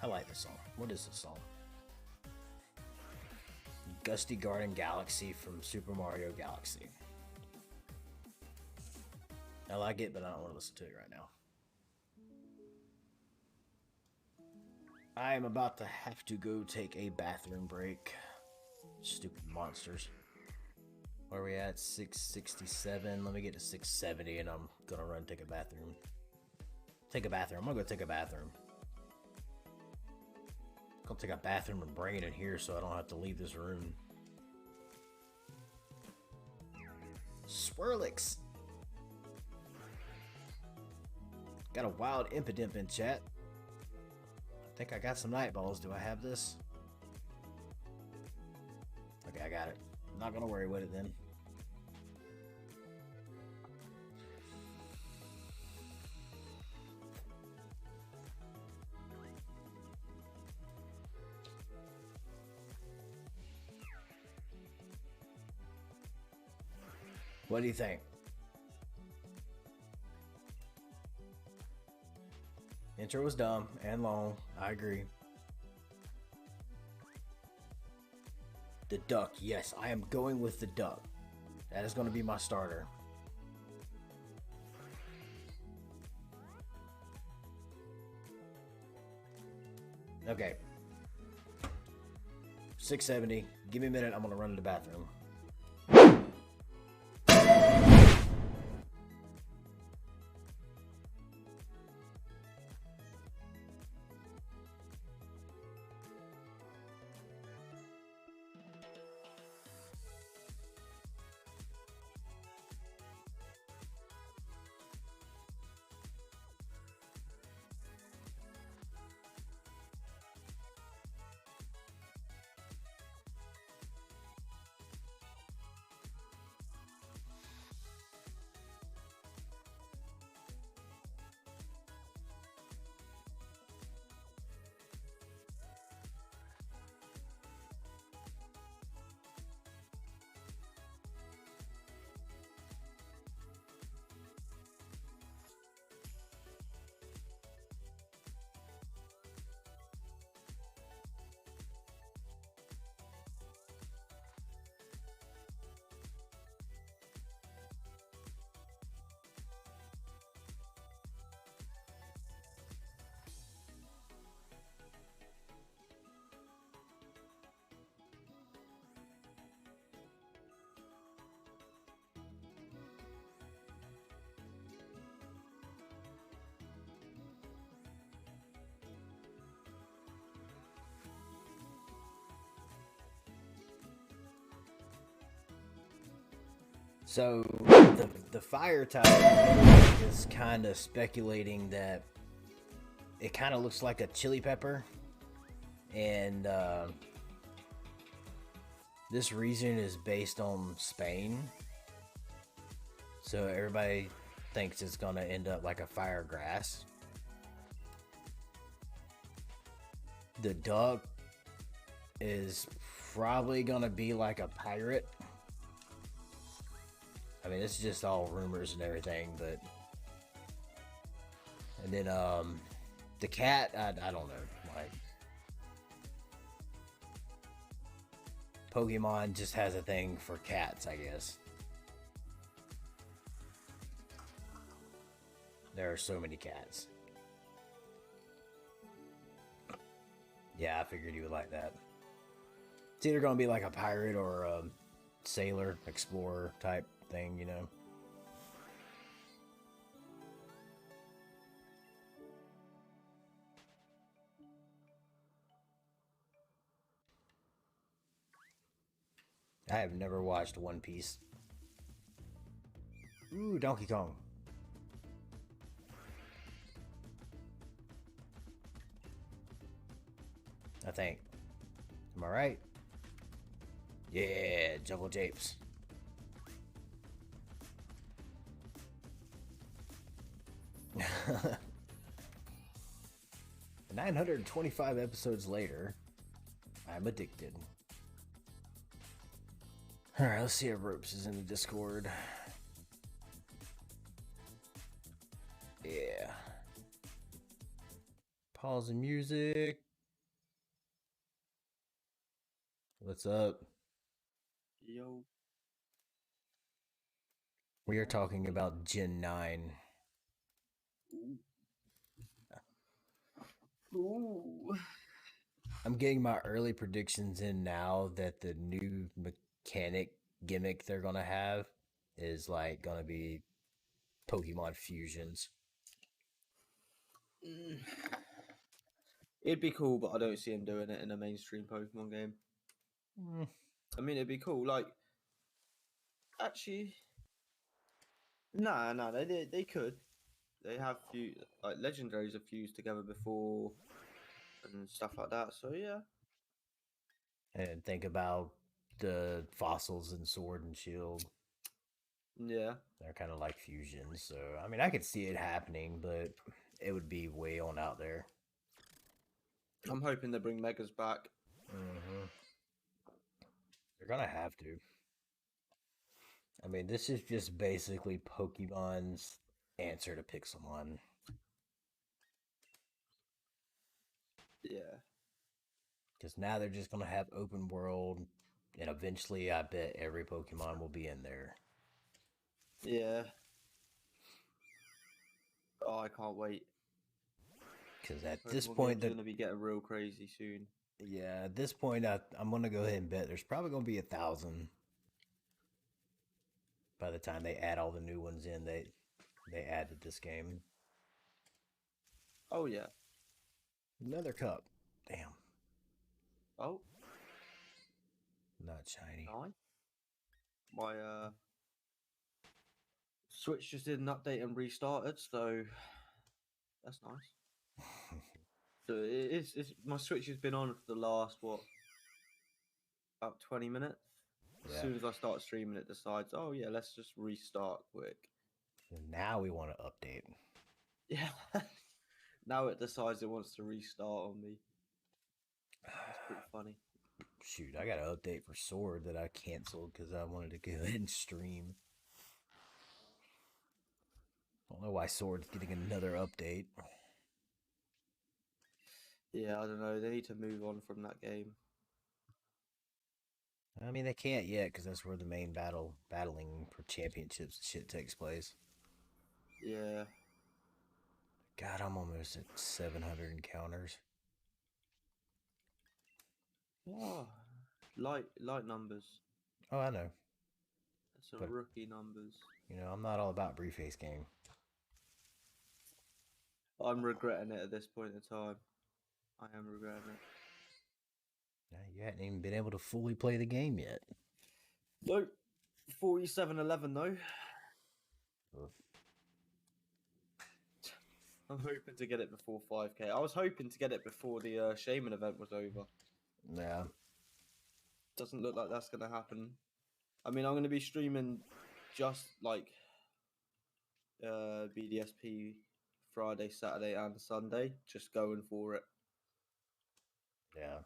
I like this song. What is this song? Gusty Garden Galaxy from Super Mario Galaxy. I like it, but I don't want to listen to it right now. I am about to have to go take a bathroom break. Stupid monsters. Where are we at? 667. Let me get to 670 and I'm gonna run take a bathroom. I'm gonna go take a bathroom. I'm gonna take a bathroom and bring it in here so I don't have to leave this room. Swirlix. Got a wild impidimp in chat. I think I got some night balls. Do I have this? Okay, I got it. I'm not gonna worry with it then. What do you think? Intro was dumb and long. I agree. The duck. Yes, I am going with the duck. That is going to be my starter. Okay. 670. Give me a minute. I'm going to run to the bathroom. So the fire type is kind of speculating that it kind of looks like a chili pepper, and this region is based on Spain, so everybody thinks it's gonna end up like a fire grass. The duck is probably gonna be like a pirate. I mean, it's just all rumors and everything, but and then the cat, I don't know, like Pokemon just has a thing for cats, I guess. There are so many cats. Yeah, I figured you would like that. It's either gonna be like a pirate or a sailor, explorer type thing, you know. I have never watched One Piece. Ooh, Donkey Kong. I think. Am I right? Yeah, Jungle Japes. 925 episodes later, I'm addicted. Alright, let's see if Ropes is in the Discord. Yeah. Pause the music. What's up? Yo. We are talking about Gen 9. Ooh. I'm getting my early predictions in now that the new mechanic gimmick they're gonna have is like gonna be Pokemon fusions. It'd be cool, but I don't see him doing it in a mainstream Pokemon game. Mm. I mean, it'd be cool. Like, actually, nah, they could. They have like legendaries are fused together before and stuff like that. So yeah. And think about the fossils in Sword and Shield. Yeah. They're kind of like fusions. So, I mean, I could see it happening, but it would be way on out there. I'm hoping they bring Megas back. Mm-hmm. They're gonna have to. I mean, this is just basically Pokemon's answer to Pixelmon. Yeah. Because now they're just gonna have open world, and eventually, I bet every Pokemon will be in there. Yeah. Oh, I can't wait. Because at this Pokemon point, games are gonna be getting real crazy soon. yeah, at this point, I'm gonna go ahead and bet there's probably gonna be 1,000 by the time they add all the new ones in. They added this game. Oh yeah. Another cup. Damn. Oh. Not shiny. Nine. My Switch just did an update and restarted, so that's nice. So it's my Switch has been on for the last about 20 minutes. As Yeah. soon as I start streaming, it decides, oh yeah, let's just restart quick. And now we want to update. Yeah. Now it decides it wants to restart on me. That's pretty funny. Shoot, I got an update for Sword that I canceled because I wanted to go ahead and stream. I don't know why Sword's getting another update. Yeah, I don't know. They need to move on from that game. I mean, they can't yet because that's where the main battling for championships shit takes place. Yeah. God, I'm almost at 700 encounters. Oh, light numbers. Oh, I know. That's some But, rookie numbers. you know, I'm not all about Briefcase game. I'm regretting it at this point in time. I am regretting it. You hadn't even been able to fully play the game yet. Nope. 47.11 though. Oof. I'm hoping to get it before 5K. I was hoping to get it before the Shaman event was over. Yeah. Doesn't look like that's going to happen. I mean, I'm going to be streaming just like BDSP Friday, Saturday, and Sunday. Just going for it. Yeah.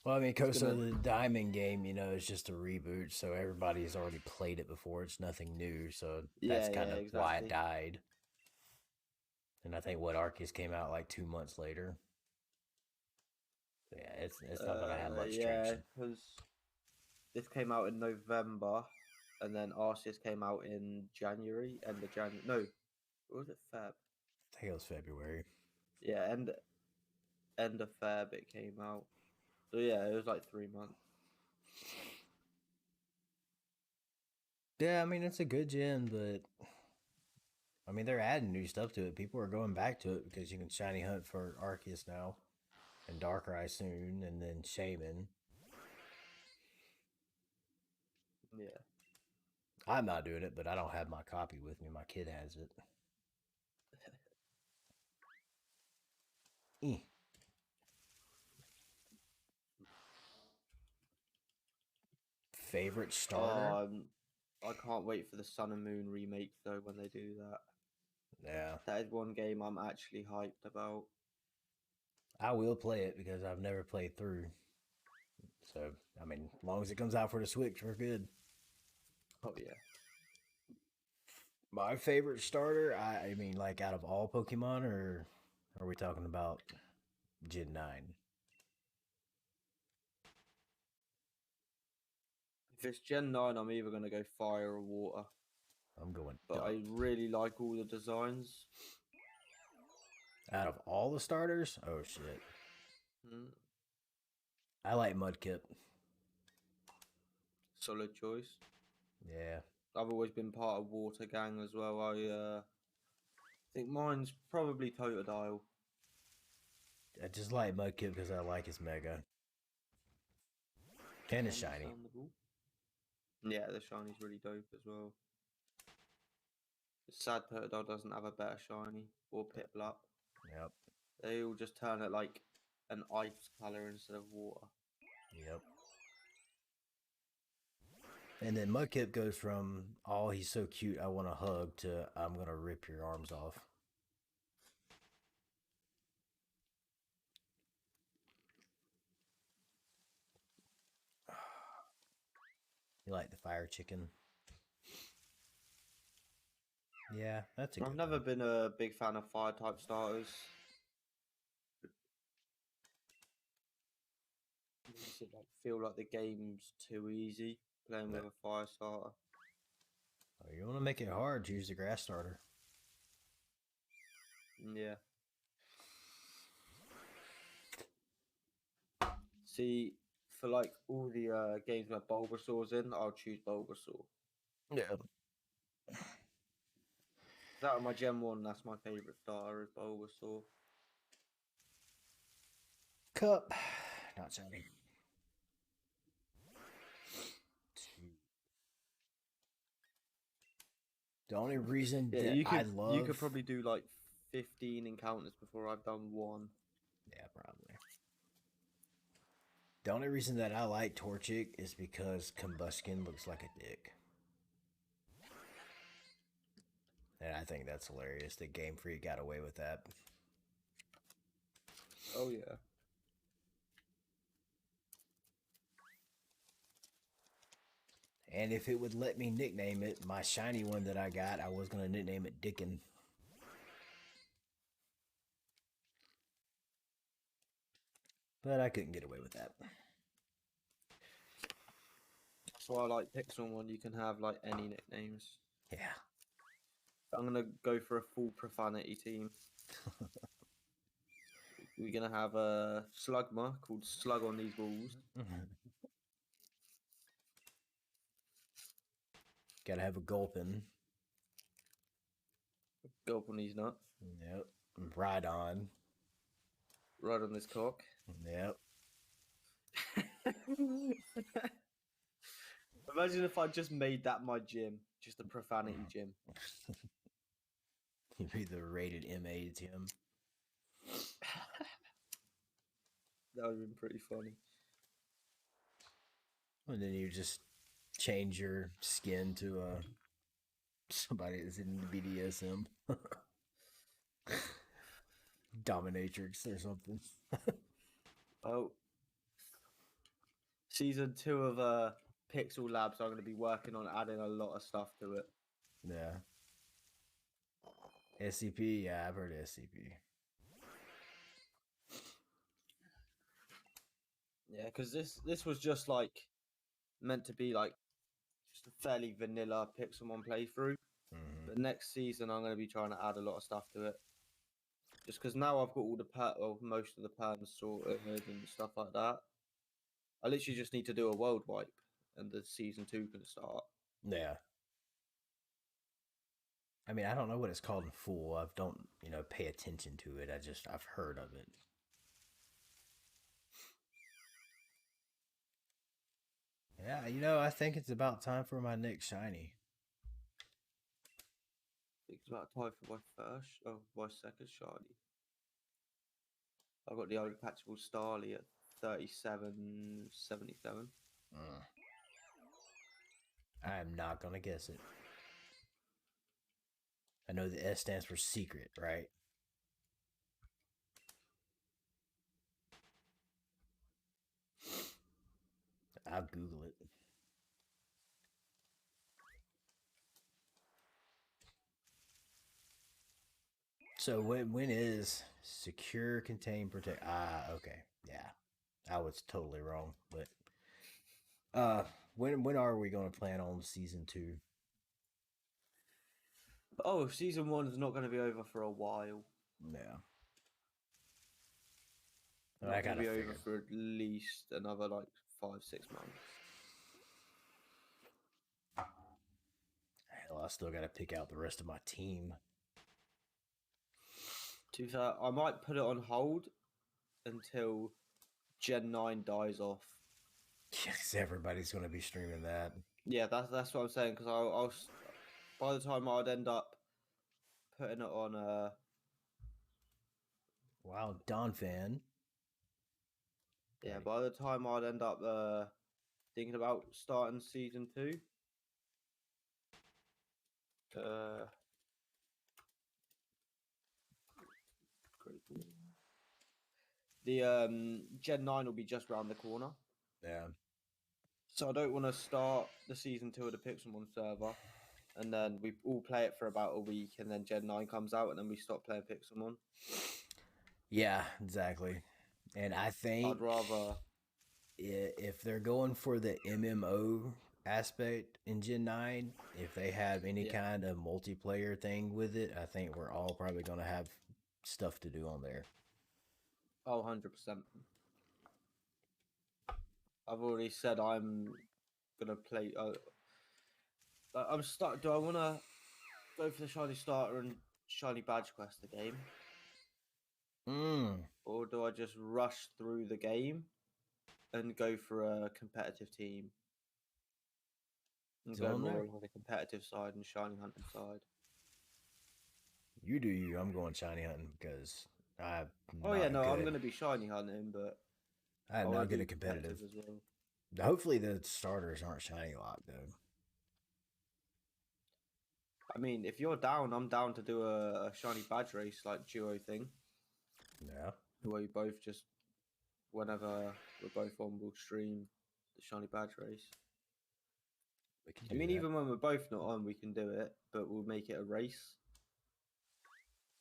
Well, I mean, Costa, the Diamond game, you know, is just a reboot, so everybody's already played it before. It's nothing new, so that's kind of exactly. why it died. And I think what Arceus came out like 2 months later. So yeah, it's not gonna have much traction. Because this came out in November, and then Arceus came out in January, end of January. No, or was it Feb? I think it was February. Yeah, end of Feb it came out. So yeah, it was like 3 months. Yeah, I mean, it's a good gen, but I mean, they're adding new stuff to it. People are going back to it because you can shiny hunt for Arceus now, and Darkrai soon, and then Shaman. Yeah. I'm not doing it, but I don't have my copy with me. My kid has it. Favorite starter? I can't wait for the Sun and Moon remake though when they do that. Yeah. That is one game I'm actually hyped about. I will play it because I've never played through. So, I mean, as long as it comes out for the Switch, we're good. Oh yeah. My favorite starter, I mean, like out of all Pokemon, or are we talking about Gen 9? If it's Gen 9, I'm either going to go fire or water. I'm going But duck. I really like all the designs. Out of all the starters? Oh, shit. Hmm. I like Mudkip. Solid choice. Yeah. I've always been part of Water Gang as well. I think mine's probably Totodile. I just like Mudkip because I like his Mega. And his shiny. Yeah, the shiny's really dope as well. It's sad Totodile doesn't have a better shiny or Piplup. Yep. They all just turn it like an ice color instead of water. Yep. And then Mudkip goes from, oh, he's so cute, I want to hug, to I'm going to rip your arms off. You like the fire chicken? Yeah, that's a good I've never one. been a big fan of fire type starters. Makes it feel like the game's too easy playing with a fire starter. Oh, you want to make it hard, use the grass starter. Yeah. See, for like all the games where Bulbasaur's in, I'll choose Bulbasaur. Yeah. Out of my Gen 1, that's my favourite starter is Bulbasaur. Cup. Not shiny. The only reason that I love... You could probably do like 15 encounters before I've done one. Yeah, probably. The only reason that I like Torchic is because Combuskin looks like a dick. And I think that's hilarious that Game Freak got away with that. Oh, yeah. And if it would let me nickname it, my shiny one that I got, I was going to nickname it Dickin. But I couldn't get away with that. That's why I like Pixel 1. You can have like any nicknames. Yeah. I'm going to go for a full profanity team. We're going to have a Slugma called Slug on These Balls. Gotta have a Gulpin. Gulp on these nuts. Yep. Ride on. Right on this cock. Yep. Imagine if I just made that my gym, just a profanity gym. You'd be the rated MA Tim. That would have been pretty funny. And then you just change your skin to somebody that's in the BDSM. Dominatrix or something. Oh, season 2 of Pixel Labs are going to be working on adding a lot of stuff to it. Yeah. SCP, yeah, I've heard of SCP. Yeah, because this was just like meant to be like just a fairly vanilla Pixelmon playthrough. Mm-hmm. But next season, I'm going to be trying to add a lot of stuff to it. Just because now I've got all the most of the perms sorted and stuff like that. I literally just need to do a world wipe, and the season 2 can start. Yeah. I mean, I don't know what it's called in full. I don't, pay attention to it. I've heard of it. Yeah, I think it's about time for my next shiny. I think it's about time for my second shiny. I got the unpatchable Starly at 37.77. I am not gonna guess it. I know the S stands for secret, right? I'll Google it. So when is secure, contain, protect? Okay, yeah, I was totally wrong. But when are we going to plan on season 2? Oh, season 1 is not going to be over for a while. Yeah, Not going to be over for at least another like 5-6 months. Hell, I still got to pick out the rest of my team. I might put it on hold until Gen 9 dies off. Yes, everybody's going to be streaming that. Yeah, that's what I'm saying. Because I'll by the time I'd end up putting it on. Wow, Don fan. Yeah, by the time I'd end up thinking about starting season 2. The Gen 9 will be just around the corner. Yeah. So I don't want to start the season 2 of the Pixelmon server, and then we all play it for about a week, and then Gen 9 comes out, and then we stop playing Pixelmon. Yeah, exactly. And I think I'd rather, if they're going for the MMO aspect in Gen 9, if they have any kind of multiplayer thing with it, I think we're all probably going to have stuff to do on there. Oh, 100%. I've already said I'm gonna play. I'm start. Do I want to go for the shiny starter and shiny badge quest the game, or do I just rush through the game and go for a competitive team and go more on the competitive side and shiny hunting side? You do you. I'm going shiny hunting because I'm I'm going to be shiny hunting, but I'm not good at competitive as well. Hopefully the starters aren't shiny locked though. I mean, if you're down, I'm down to do a shiny badge race like duo thing. Yeah. Where we both just, whenever we're both on, we'll stream the shiny badge race. I mean, even when we're both not on, we can do it, but we'll make it a race.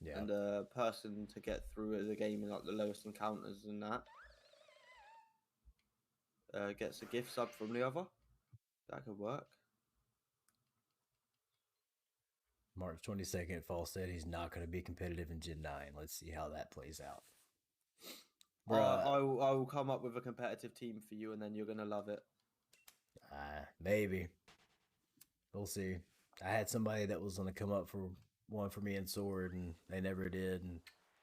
Yeah. And a person to get through the game in like the lowest encounters and that gets a gift sub from the other. That could work. March 22nd, Fall said he's not going to be competitive in Gen 9. Let's see how that plays out. I will come up with a competitive team for you, and then you're going to love it. Maybe. We'll see. I had somebody that was going to come up for one for me in Sword, and they never did, and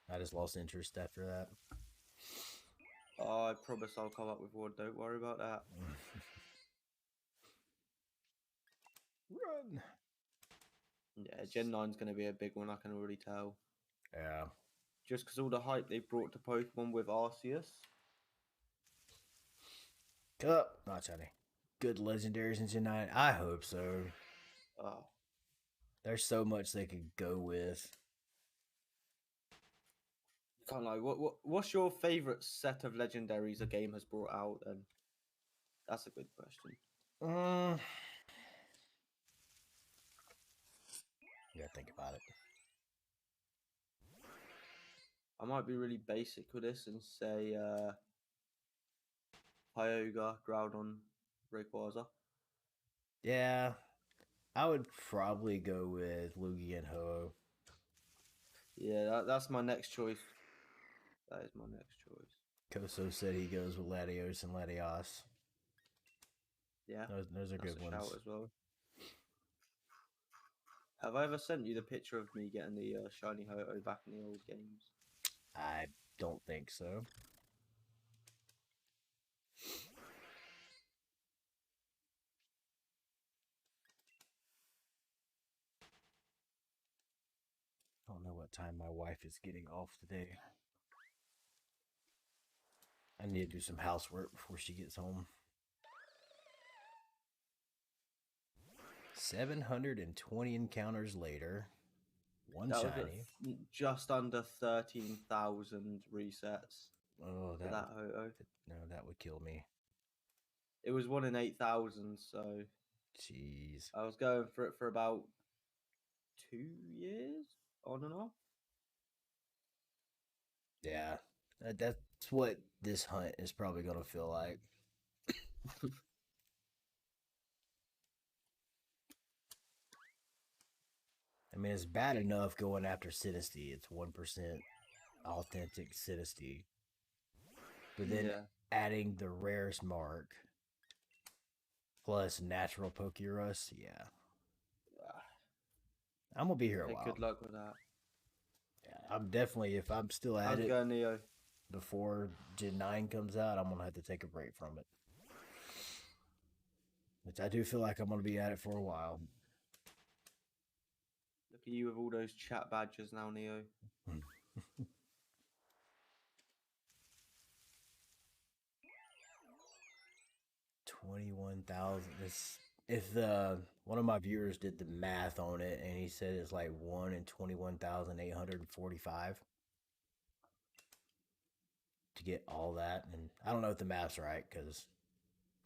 I just lost interest after that. I promise I'll come up with one. Don't worry about that. Run. Yeah, Gen 9's going to be a big one, I can already tell. Yeah. Just because all the hype they brought to Pokemon with Arceus. Cup. Not shiny. Good legendaries in Gen 9. I hope so. Oh, There's so much they could go with. can't lie. What's your favourite set of legendaries a game has brought out? Then that's a good question. Yeah, think about it. I might be really basic with this and say Hyuga, Groudon, Rayquaza. Yeah, I would probably go with Lugia and Ho. Yeah, that's my next choice. That is my next choice. Koso said he goes with Latios and Latios. Yeah, those are that's good a ones. shout as well. Have I ever sent you the picture of me getting the shiny Ho-Oh back in the old games? I don't think so. I don't know what time my wife is getting off today. I need to do some housework before she gets home. 720 encounters later. One That shiny. was just under 13,000 resets. Oh, For that Ho-Oh. No, that would kill me. It was 1 in 8,000, so Jeez. I was going for it for about 2 years on and off. Yeah, that's what this hunt is probably going to feel like. I mean, it's bad enough going after Sinistea. It's 1% authentic Sinistea. But then Yeah. adding the rarest mark plus natural Pokerus, yeah. I'm going to be here a while. Good luck with that. Yeah, I'm definitely, if I'm still at How's it going, Neo? before Gen 9 comes out, I'm going to have to take a break from it. Which I do feel like I'm going to be at it for a while. Look at you with all those chat badges now, Neo. 21,000. If one of my viewers did the math on it and he said it's like 1 in 21,845 to get all that, and I don't know if the math's right because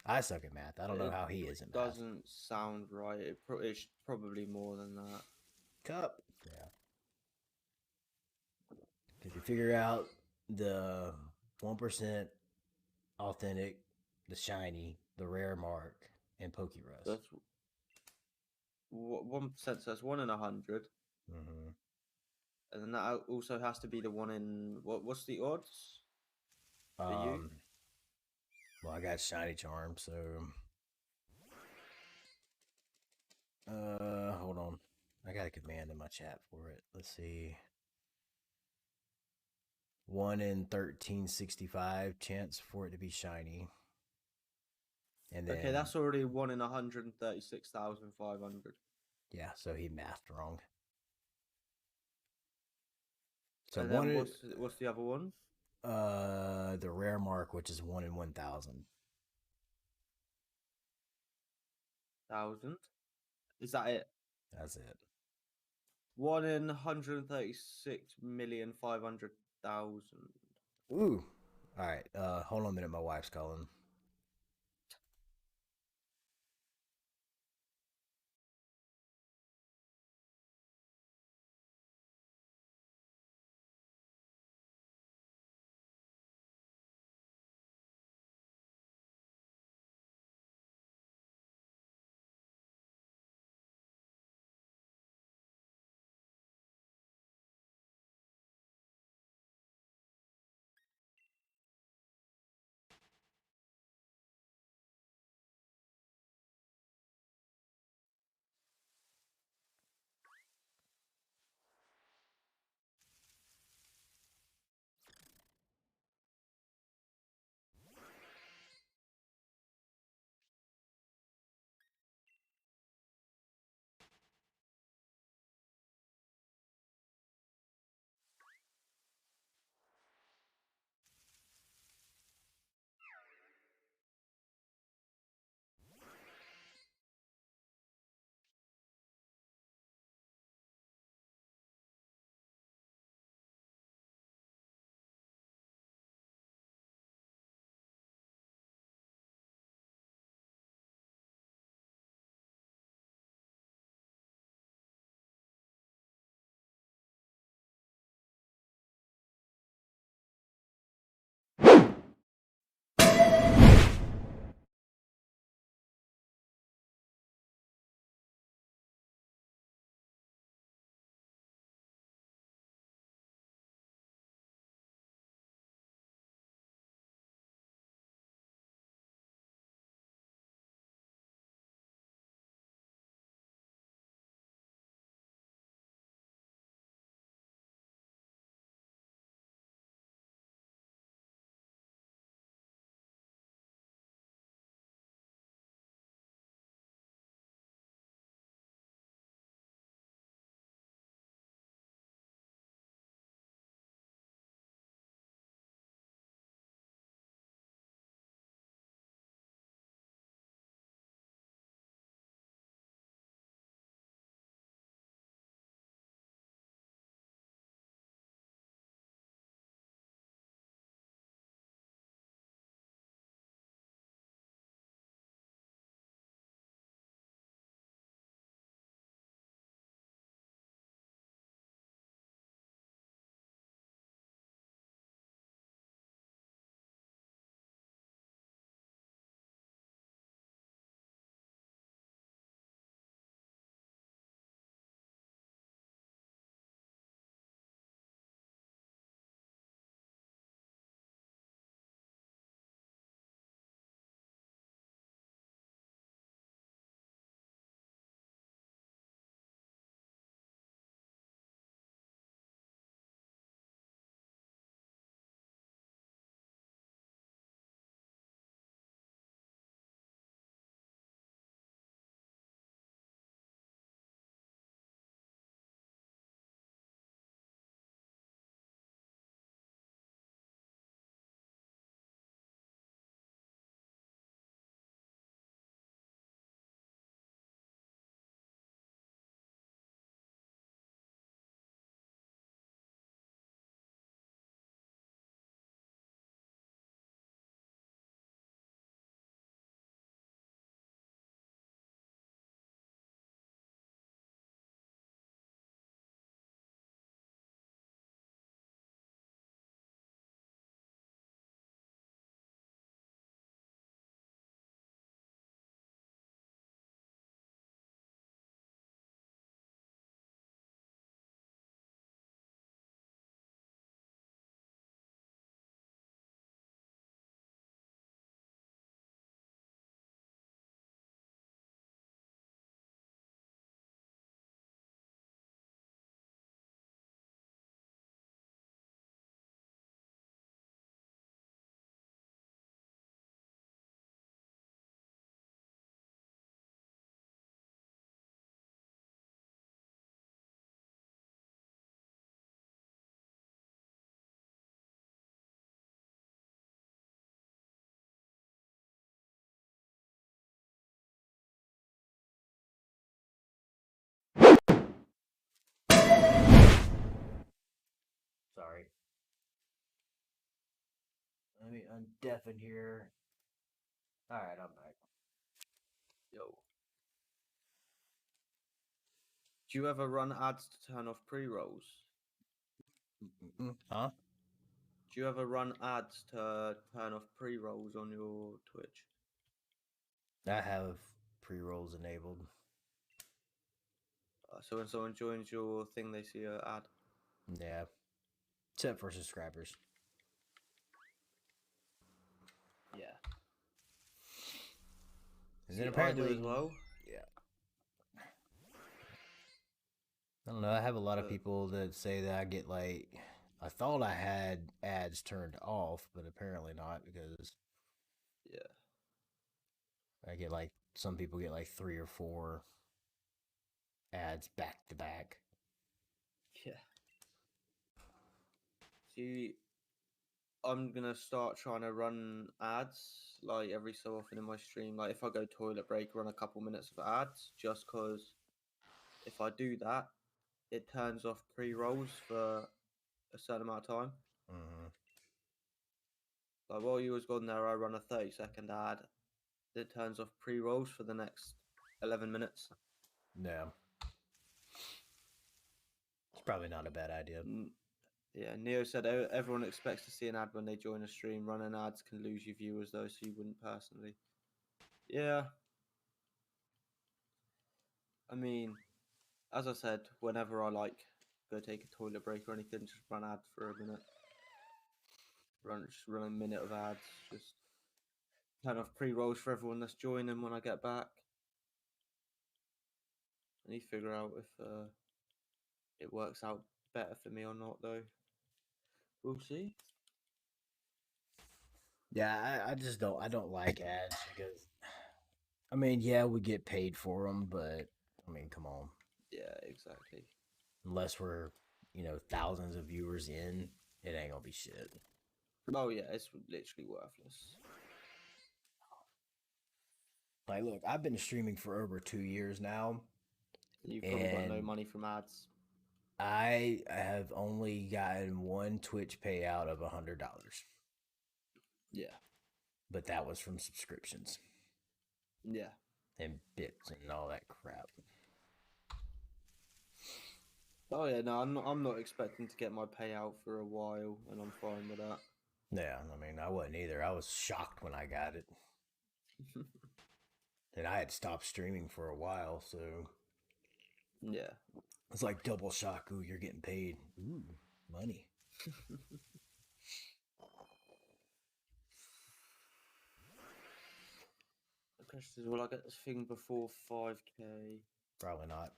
I suck at math. I don't know how he is at math. Doesn't sound right. It's probably more than that. Cup. Yeah. Because you figure out the 1% authentic, the shiny, the rare mark, and Pokerus. That's 1%. So that's 1 in 100. Mm-hmm. And then that also has to be the one in what's the odds for you? Well, I got shiny charm, so hold on. I got a command in my chat for it. Let's see. 1 in 1365 chance for it to be shiny. And then, Okay, that's already 1 in 136,500. Yeah, so he mathed wrong. So and then what's the other one? The rare mark, which is 1 in 1,000. 1,000. Is that it? That's it. 1 in 136,500,000. Ooh. All right. Hold on a minute. My wife's calling. me undeafen here. Alright, I'm back. Yo. Do you ever run ads to turn off pre-rolls? Huh? Do you ever run ads to turn off pre-rolls on your Twitch? I have pre-rolls enabled. So when someone joins your thing, they see an ad? Yeah. Except for subscribers. Yeah. And See, then apparently, I do as well. Yeah. I don't know. I have a lot of people that say that I get like, I thought I had ads turned off, but apparently not, because yeah, I get like, some people get like 3 or 4 ads back to back. yeah. See, I'm gonna start trying to run ads like every so often in my stream. Like if I go toilet break, run a couple minutes of ads, just cause if I do that, it turns off pre-rolls for a certain amount of time. Mm-hmm. Like while you was gone there, I run a 30-second ad. It turns off pre-rolls for the next 11 minutes. Yeah. It's probably not a bad idea. Yeah, Neo said everyone expects to see an ad when they join a stream. Running ads can lose you viewers though, so you wouldn't personally. Yeah. I mean, as I said, whenever I like go take a toilet break or anything, just run ad for a minute. Just run a minute of ads. Just turn off pre-rolls for everyone that's joining when I get back. I need to figure out if it works out better for me or not, though. We'll see. Yeah, I just don't. I don't like ads because, I mean, yeah, we get paid for them, but I mean, come on. Yeah, exactly. Unless we're, thousands of viewers in, it ain't gonna be shit. Oh yeah, it's literally worthless. Like, look, I've been streaming for over 2 years now. You've probably got no money from ads. I have only gotten one Twitch payout of $100. Yeah. But that was from subscriptions. Yeah. And bits and all that crap. Oh yeah, no, I'm not expecting to get my payout for a while, and I'm fine with that. Yeah, I mean, I wasn't either. I was shocked when I got it. And I had stopped streaming for a while, so yeah. it's like double shock. Ooh, you're getting paid. Ooh, money. The question is, will I get this thing before 5k? Probably not.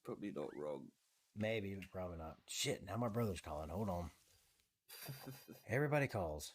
Probably not wrong. Maybe, but probably not. Shit, now my brother's calling. Hold on. Everybody calls.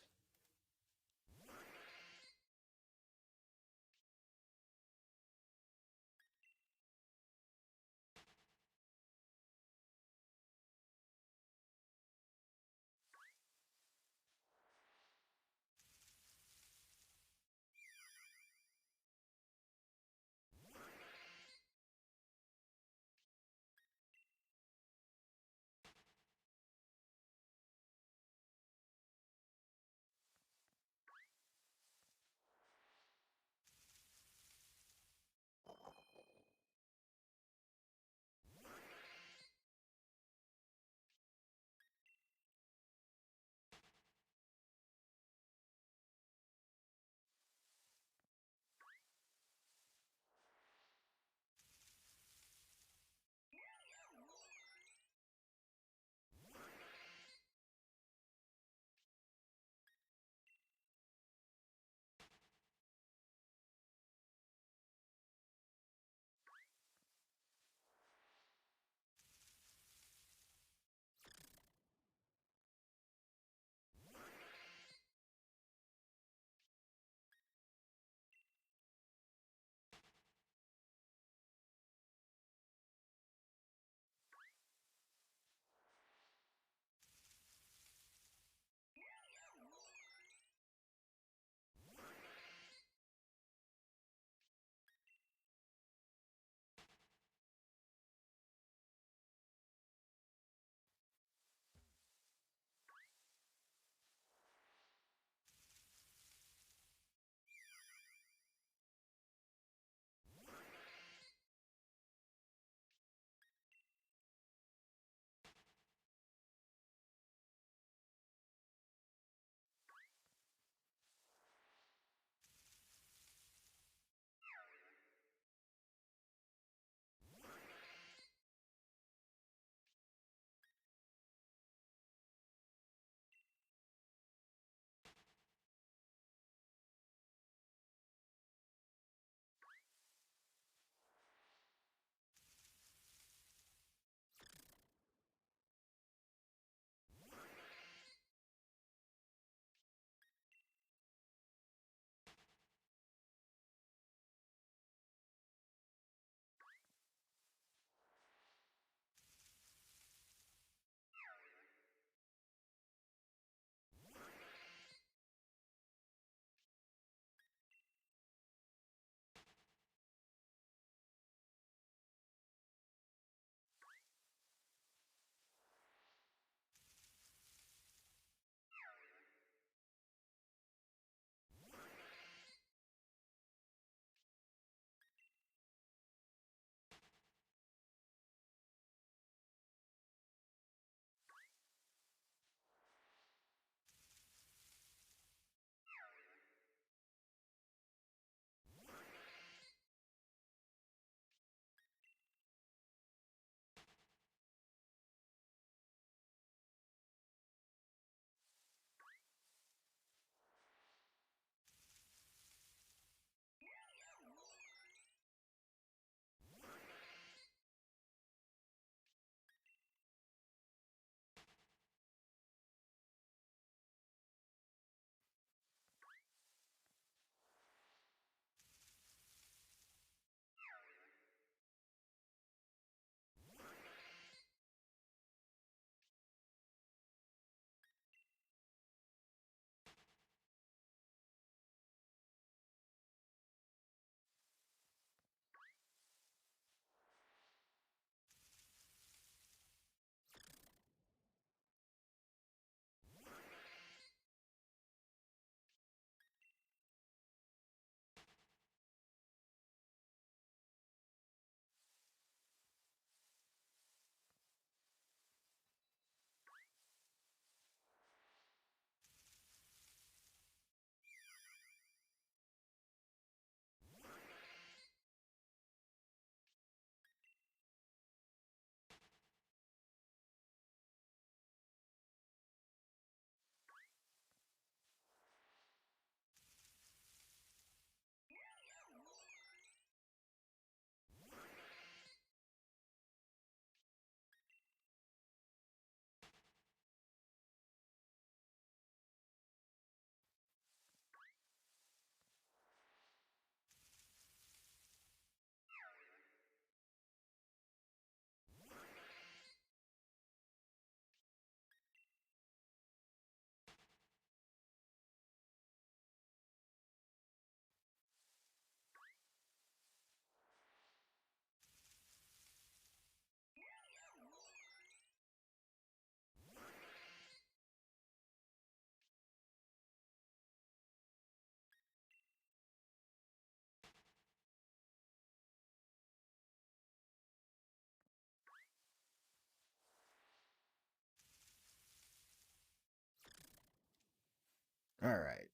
All right.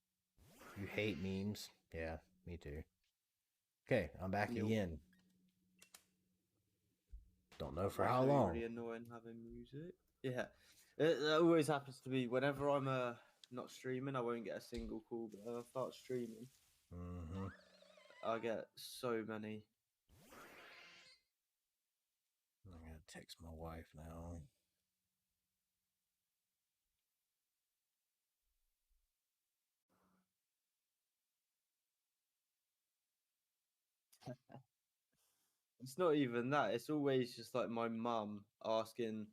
You hate memes? Yeah, me too. Okay, I'm back Yo. again. Don't know It's for how also long. really annoying having music. Yeah, it always happens to me whenever I'm not streaming. I won't get a single call, but when I start streaming, Mm-hmm. I get so many. I'm gonna text my wife now. It's not even that. It's always just like my mum asking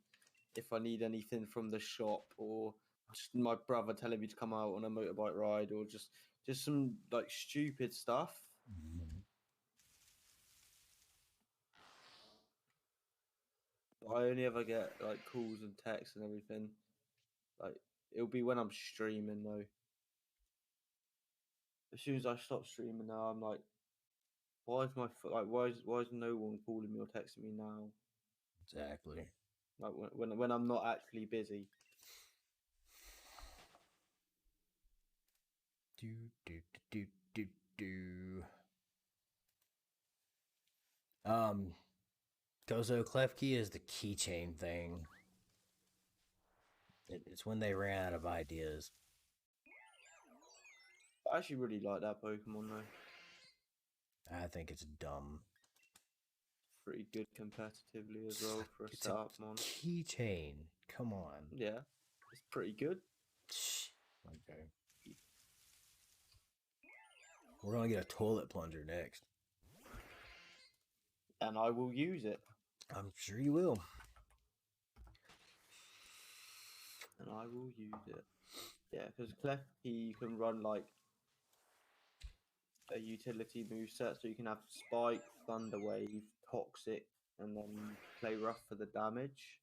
if I need anything from the shop, or just my brother telling me to come out on a motorbike ride, or just some like stupid stuff. Mhm. I only ever get like calls and texts and everything. Like it'll be when I'm streaming though. As soon as I stop streaming now, I'm like, why is like why is no one calling me or texting me now? Exactly. Like when I'm not actually busy. Do do do do do. Um, Gozo Klefki is the keychain thing. It's when they ran out of ideas. I actually really like that Pokemon though. I think it's dumb. Pretty good competitively as well for a It's a setup mon. keychain. Come on. Yeah, it's pretty good. Okay. We're gonna get a toilet plunger next. And I will use it. I'm sure you will. And I will use it. Yeah, because Klefki you can run like a utility move set, so you can have Spike, Thunder Wave, Toxic, and then play rough for the damage.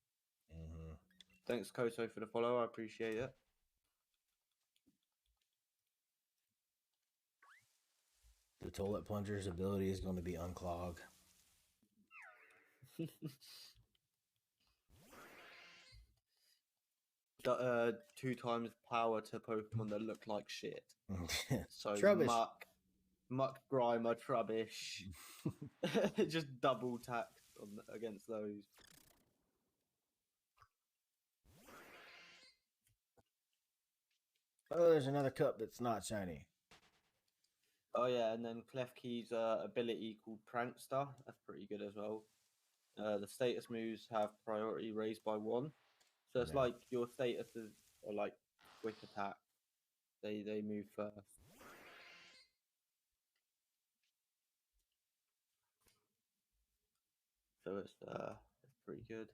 Mm-hmm. Thanks, Koto, for the follow. I appreciate it. The toilet plunger's ability is going to be unclog. Two times power to Pokemon that look like shit. So Trubbish. Muck, Grimer, Trubbish. Just double tax against those. Oh, there's another cup that's not shiny. Oh yeah, and then Klefki's ability called Prankster. That's pretty good as well. The status moves have priority raised by 1, so it's Yeah. like your statuses are like quick attack. They move first. So it's pretty good.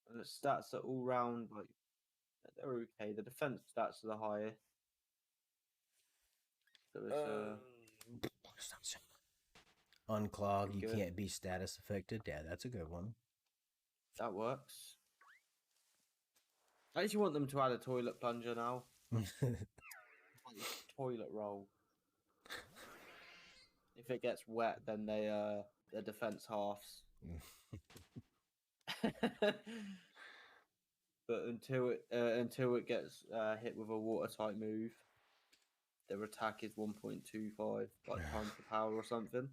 And the stats are all round like they're okay. The defense stats are the highest. So it's Unclog, pretty you good. can't be status affected. Yeah, that's a good one. That works. I actually want them to add a toilet plunger now. Toilet roll. If it gets wet, then the defense halves. But until it gets hit with a water type move, their attack is 1.25 like times the power or something.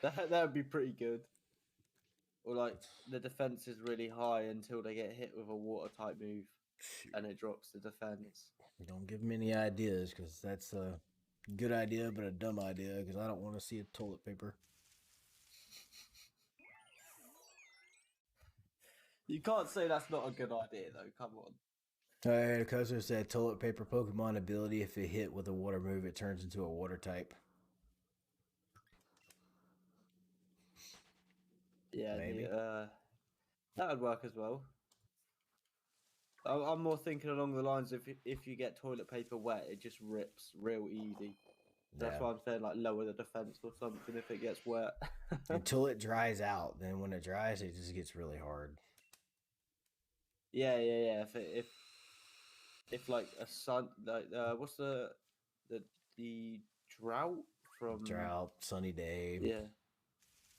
That would be pretty good. Or like the defense is really high until they get hit with a water type move, and it drops the defense. Don't give me any ideas because that's a good idea, but a dumb idea because I don't want to see a toilet paper. You can't say that's not a good idea though. Come on. Alright, Kozo said toilet paper Pokemon ability. If it hit with a water move, it turns into a water type. Yeah, Maybe. that would work as well. I'm more thinking along the lines of if you get toilet paper wet, it just rips real easy. That's Yeah. why I'm saying like lower the defense or something if it gets wet. Until it dries out. Then when it dries, it just gets really hard. Yeah. If like a sun like what's the the drought from Drought, sunny day. yeah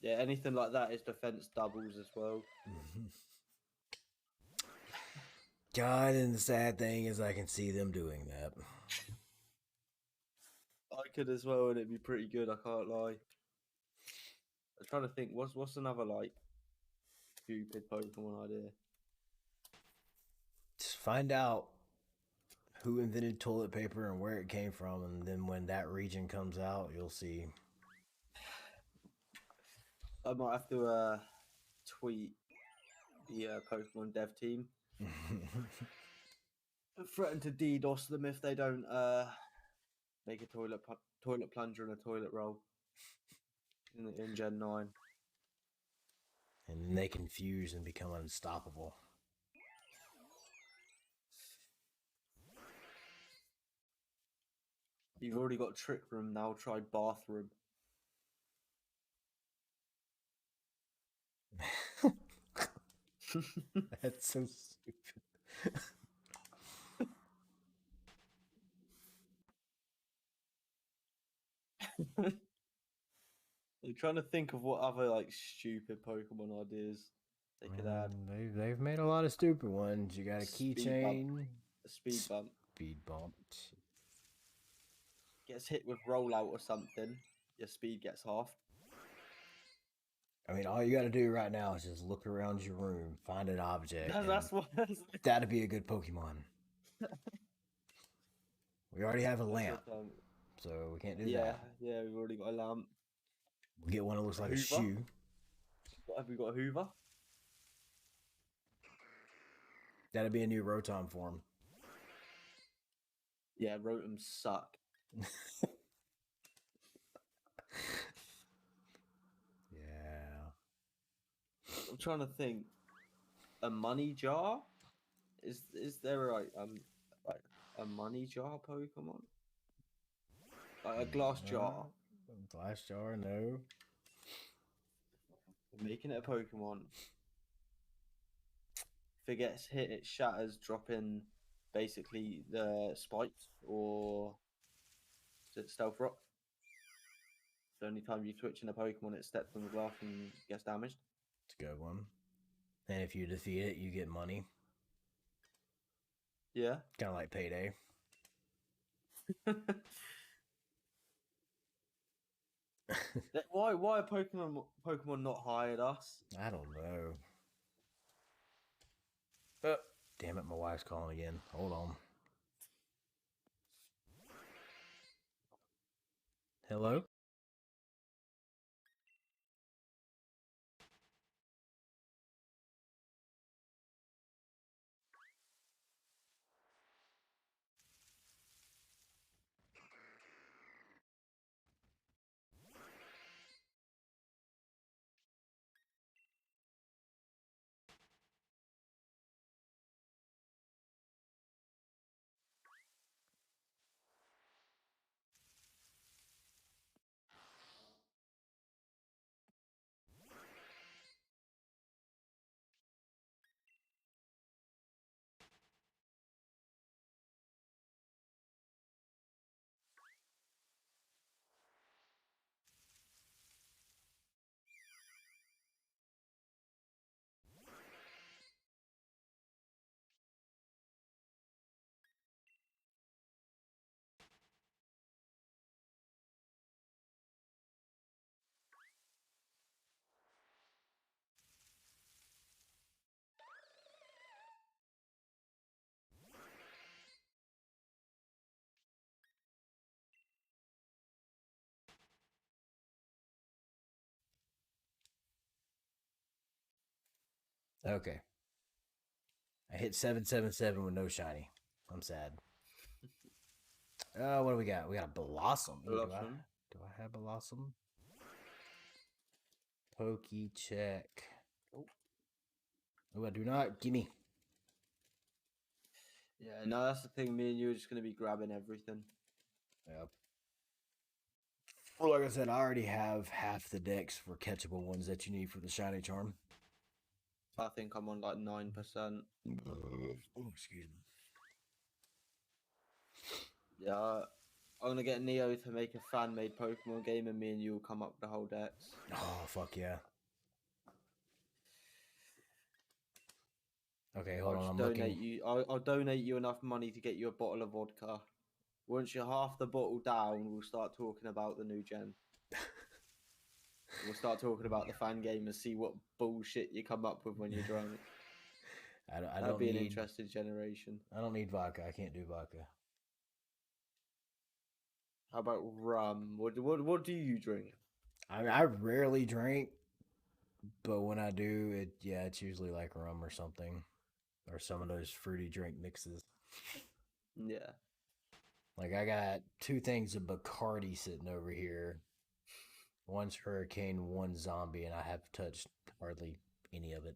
Yeah, anything like that is defense doubles as well. God, and the sad thing is I can see them doing that. I could as well, and it'd be pretty good. I can't lie. I'm trying to think. What's another like stupid Pokemon idea? Just find out who invented toilet paper and where it came from, and then when that region comes out, you'll see. I might have to tweet the Pokemon dev team, threaten to DDoS them if they don't make a toilet plunger and a toilet roll in Gen 9. And then they confuse and become unstoppable. You've already got Trick Room, now try Bathroom. That's so stupid. I'm trying to think of what other like stupid Pokemon ideas they could add. They've made a lot of stupid ones. You got a Speed bump. keychain. A speed bump. Speed bump. Gets hit with rollout or something, your speed gets half. I mean, all you got to do right now is just look around your room, find an object. That's what. That'd be a good Pokemon. We already have a lamp, so we can't do that. Yeah, we've already got a lamp. We'll get one that looks like a shoe. Have we got a Hoover? That'd be a new Rotom form. Yeah, Rotums suck. Yeah. I'm trying to think. A money jar? Is there like a money jar Pokemon? Like a glass jar. Glass jar, no. We're making it a Pokemon. If it gets hit, it shatters, dropping basically the spikes, or is it Stealth Rock? The only time you switch in a Pokemon, it steps on the glass and gets damaged. It's a good one. And if you defeat it, you get money. Yeah. Kind of like Payday. Why are Pokemon not hired us? I don't know. Damn it, my wife's calling again. Hold on. Hello? Okay. I hit 777 with no shiny. I'm sad. What do we got? We got a Blossom. Do I have Blossom? Pokey check. Oh, I do not. Gimme. Yeah, no, that's the thing. Me and you are just going to be grabbing everything. Yep. Well, like I said, I already have half the decks for catchable ones that you need for the shiny charm. I think I'm on like 9%. Oh, excuse me. Yeah, I'm gonna get Neo to make a fan-made Pokemon game, and me and you will come up with the whole decks. Oh, fuck yeah. Okay, hold on. I'm looking. I'll donate you enough money to get you a bottle of vodka. Once you're half the bottle down, we'll start talking about the new gen. We'll start talking about the fan game and see what bullshit you come up with when you're drunk. That'd be an interesting generation. I don't need vodka. I can't do vodka. How about rum? What do you drink? I rarely drink, but when I do, it's usually like rum or something, or some of those fruity drink mixes. Yeah. Like I got 2 things of Bacardi sitting over here. One's Hurricane, one Zombie, and I have touched hardly any of it.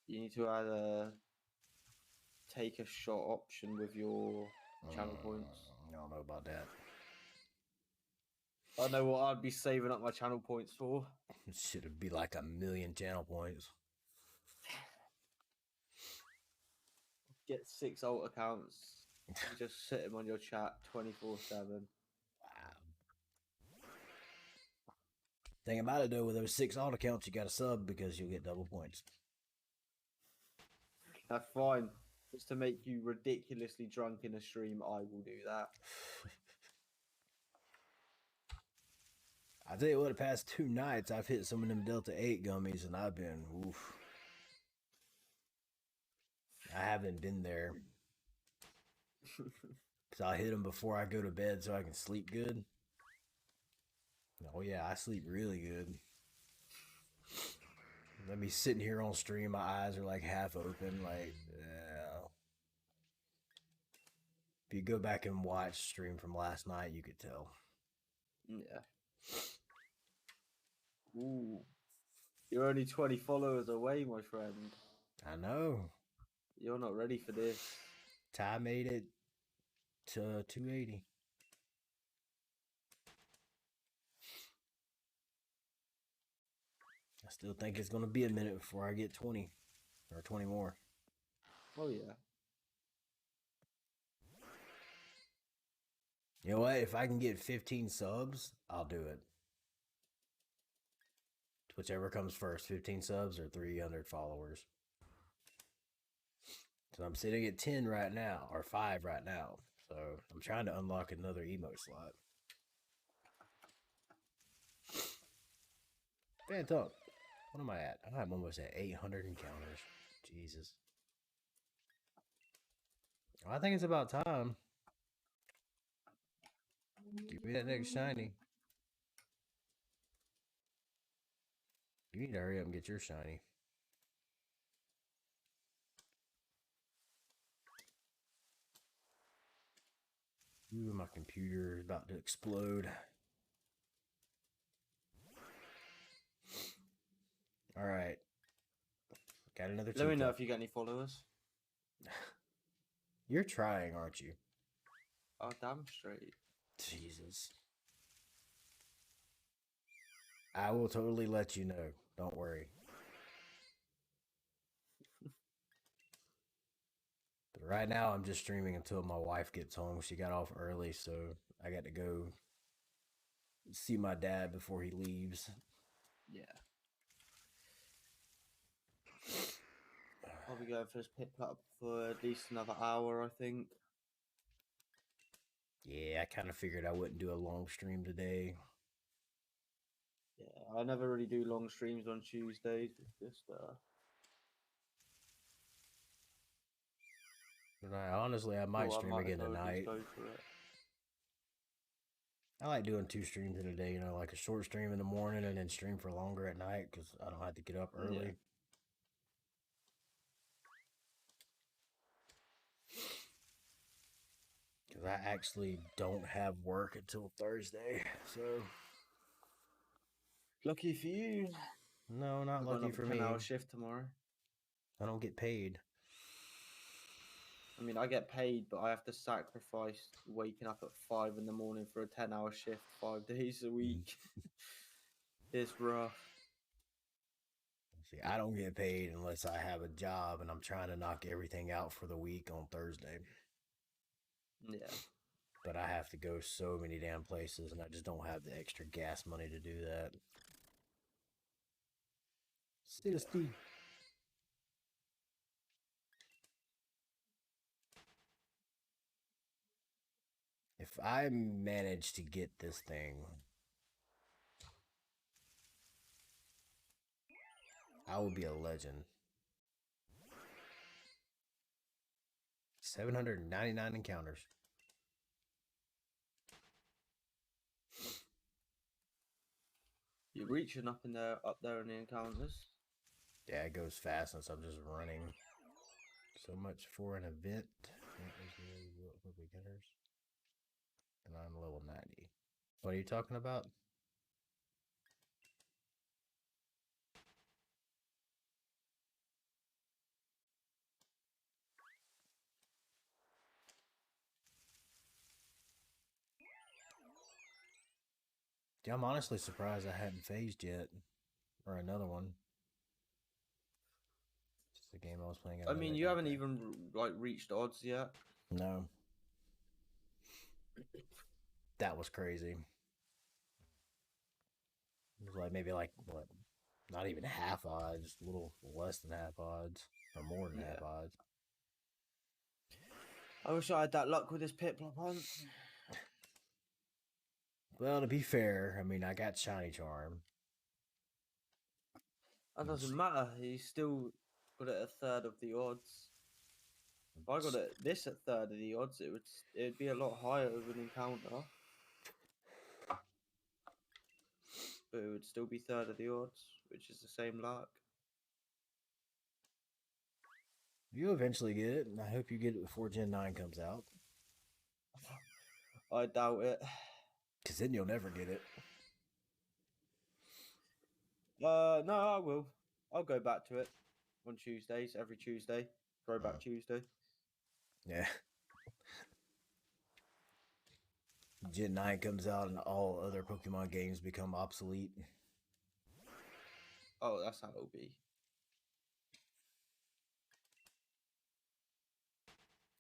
You need to add a take a shot option with your channel points. I don't know about that. I know what I'd be saving up my channel points for. Should be like 1,000,000 channel points. Get 6 alt accounts. Just sit them on your chat 24/7. Wow. Thing about it though, with those 6 alt accounts, you got to sub because you'll get double points. That's fine. Just to make you ridiculously drunk in a stream, I will do that. I tell you what, the past 2 nights, I've hit some of them Delta 8 gummies, and I've been, oof. I haven't been there. Because I hit them before I go to bed so I can sleep good. Oh yeah, I sleep really good. Let me sitting here on stream, my eyes are like half open, like, If you go back and watch stream from last night, you could tell. Yeah. Ooh. You're only 20 followers away, my friend. I know. You're not ready for this. Ty made it to 280. I still think it's going to be a minute before I get 20 or 20 more. Oh, yeah. You know what? If I can get 15 subs, I'll do it. Whichever comes first, 15 subs or 300 followers. So I'm sitting at 10 right now, or 5 right now. So I'm trying to unlock another emote slot. Phantom, what am I at? I'm almost at 800 encounters. Jesus. Well, I think it's about time. Give me that next shiny. You need to hurry up and get your shiny. Ooh, my computer is about to explode. All right. Got another Let me know if you get any followers. You're trying, aren't you? Oh, damn straight. Jesus. I will totally let you know. Don't worry. But right now, I'm just streaming until my wife gets home. She got off early, so I got to go see my dad before he leaves. Yeah. I'll be going for this pit up for at least another hour, I think. Yeah, I kind of figured I wouldn't do a long stream today. Yeah, I never really do long streams on Tuesdays. It's just But I might stream again tonight. I like doing 2 streams in a day, you know, like a short stream in the morning and then stream for longer at night because I don't have to get up early. Yeah. Because I actually don't have work until Thursday, so. Lucky for you. No, not lucky for me. 10-hour shift tomorrow. I don't get paid. I mean, I get paid, but I have to sacrifice waking up at 5 in the morning for a 10-hour shift 5 days a week. It's rough. See, I don't get paid unless I have a job, and I'm trying to knock everything out for the week on Thursday. Yeah. but I have to go so many damn places, and I just don't have the extra gas money to do that. Sinistea. If I manage to get this thing, I will be a legend. 799 encounters. You're reaching up there in the encounters. Yeah, it goes fast since I'm just running. So much for an event. For beginners. And I'm level 90. What are you talking about? Yeah, I'm honestly surprised I hadn't phased yet. Or another one. Just the game I was playing. I mean, you haven't even like reached odds yet. No. That was crazy. It was like maybe like what? Not even half odds, just a little less than half odds, or more than half odds. I wish I had that luck with this Piplup hunt. Well, to be fair, I mean I got Shiny Charm. That doesn't matter. He's still got it at a third of the odds. If I got this at third of the odds, it'd be a lot higher of an encounter. But it would still be third of the odds, which is the same luck. You eventually get it, and I hope you get it before Gen 9 comes out. I doubt it. Because then you'll never get it. No, I will. I'll go back to it on Tuesdays, every Tuesday. Throwback Tuesday. Yeah. Gen 9 comes out and all other Pokemon games become obsolete. Oh, that's how it'll be.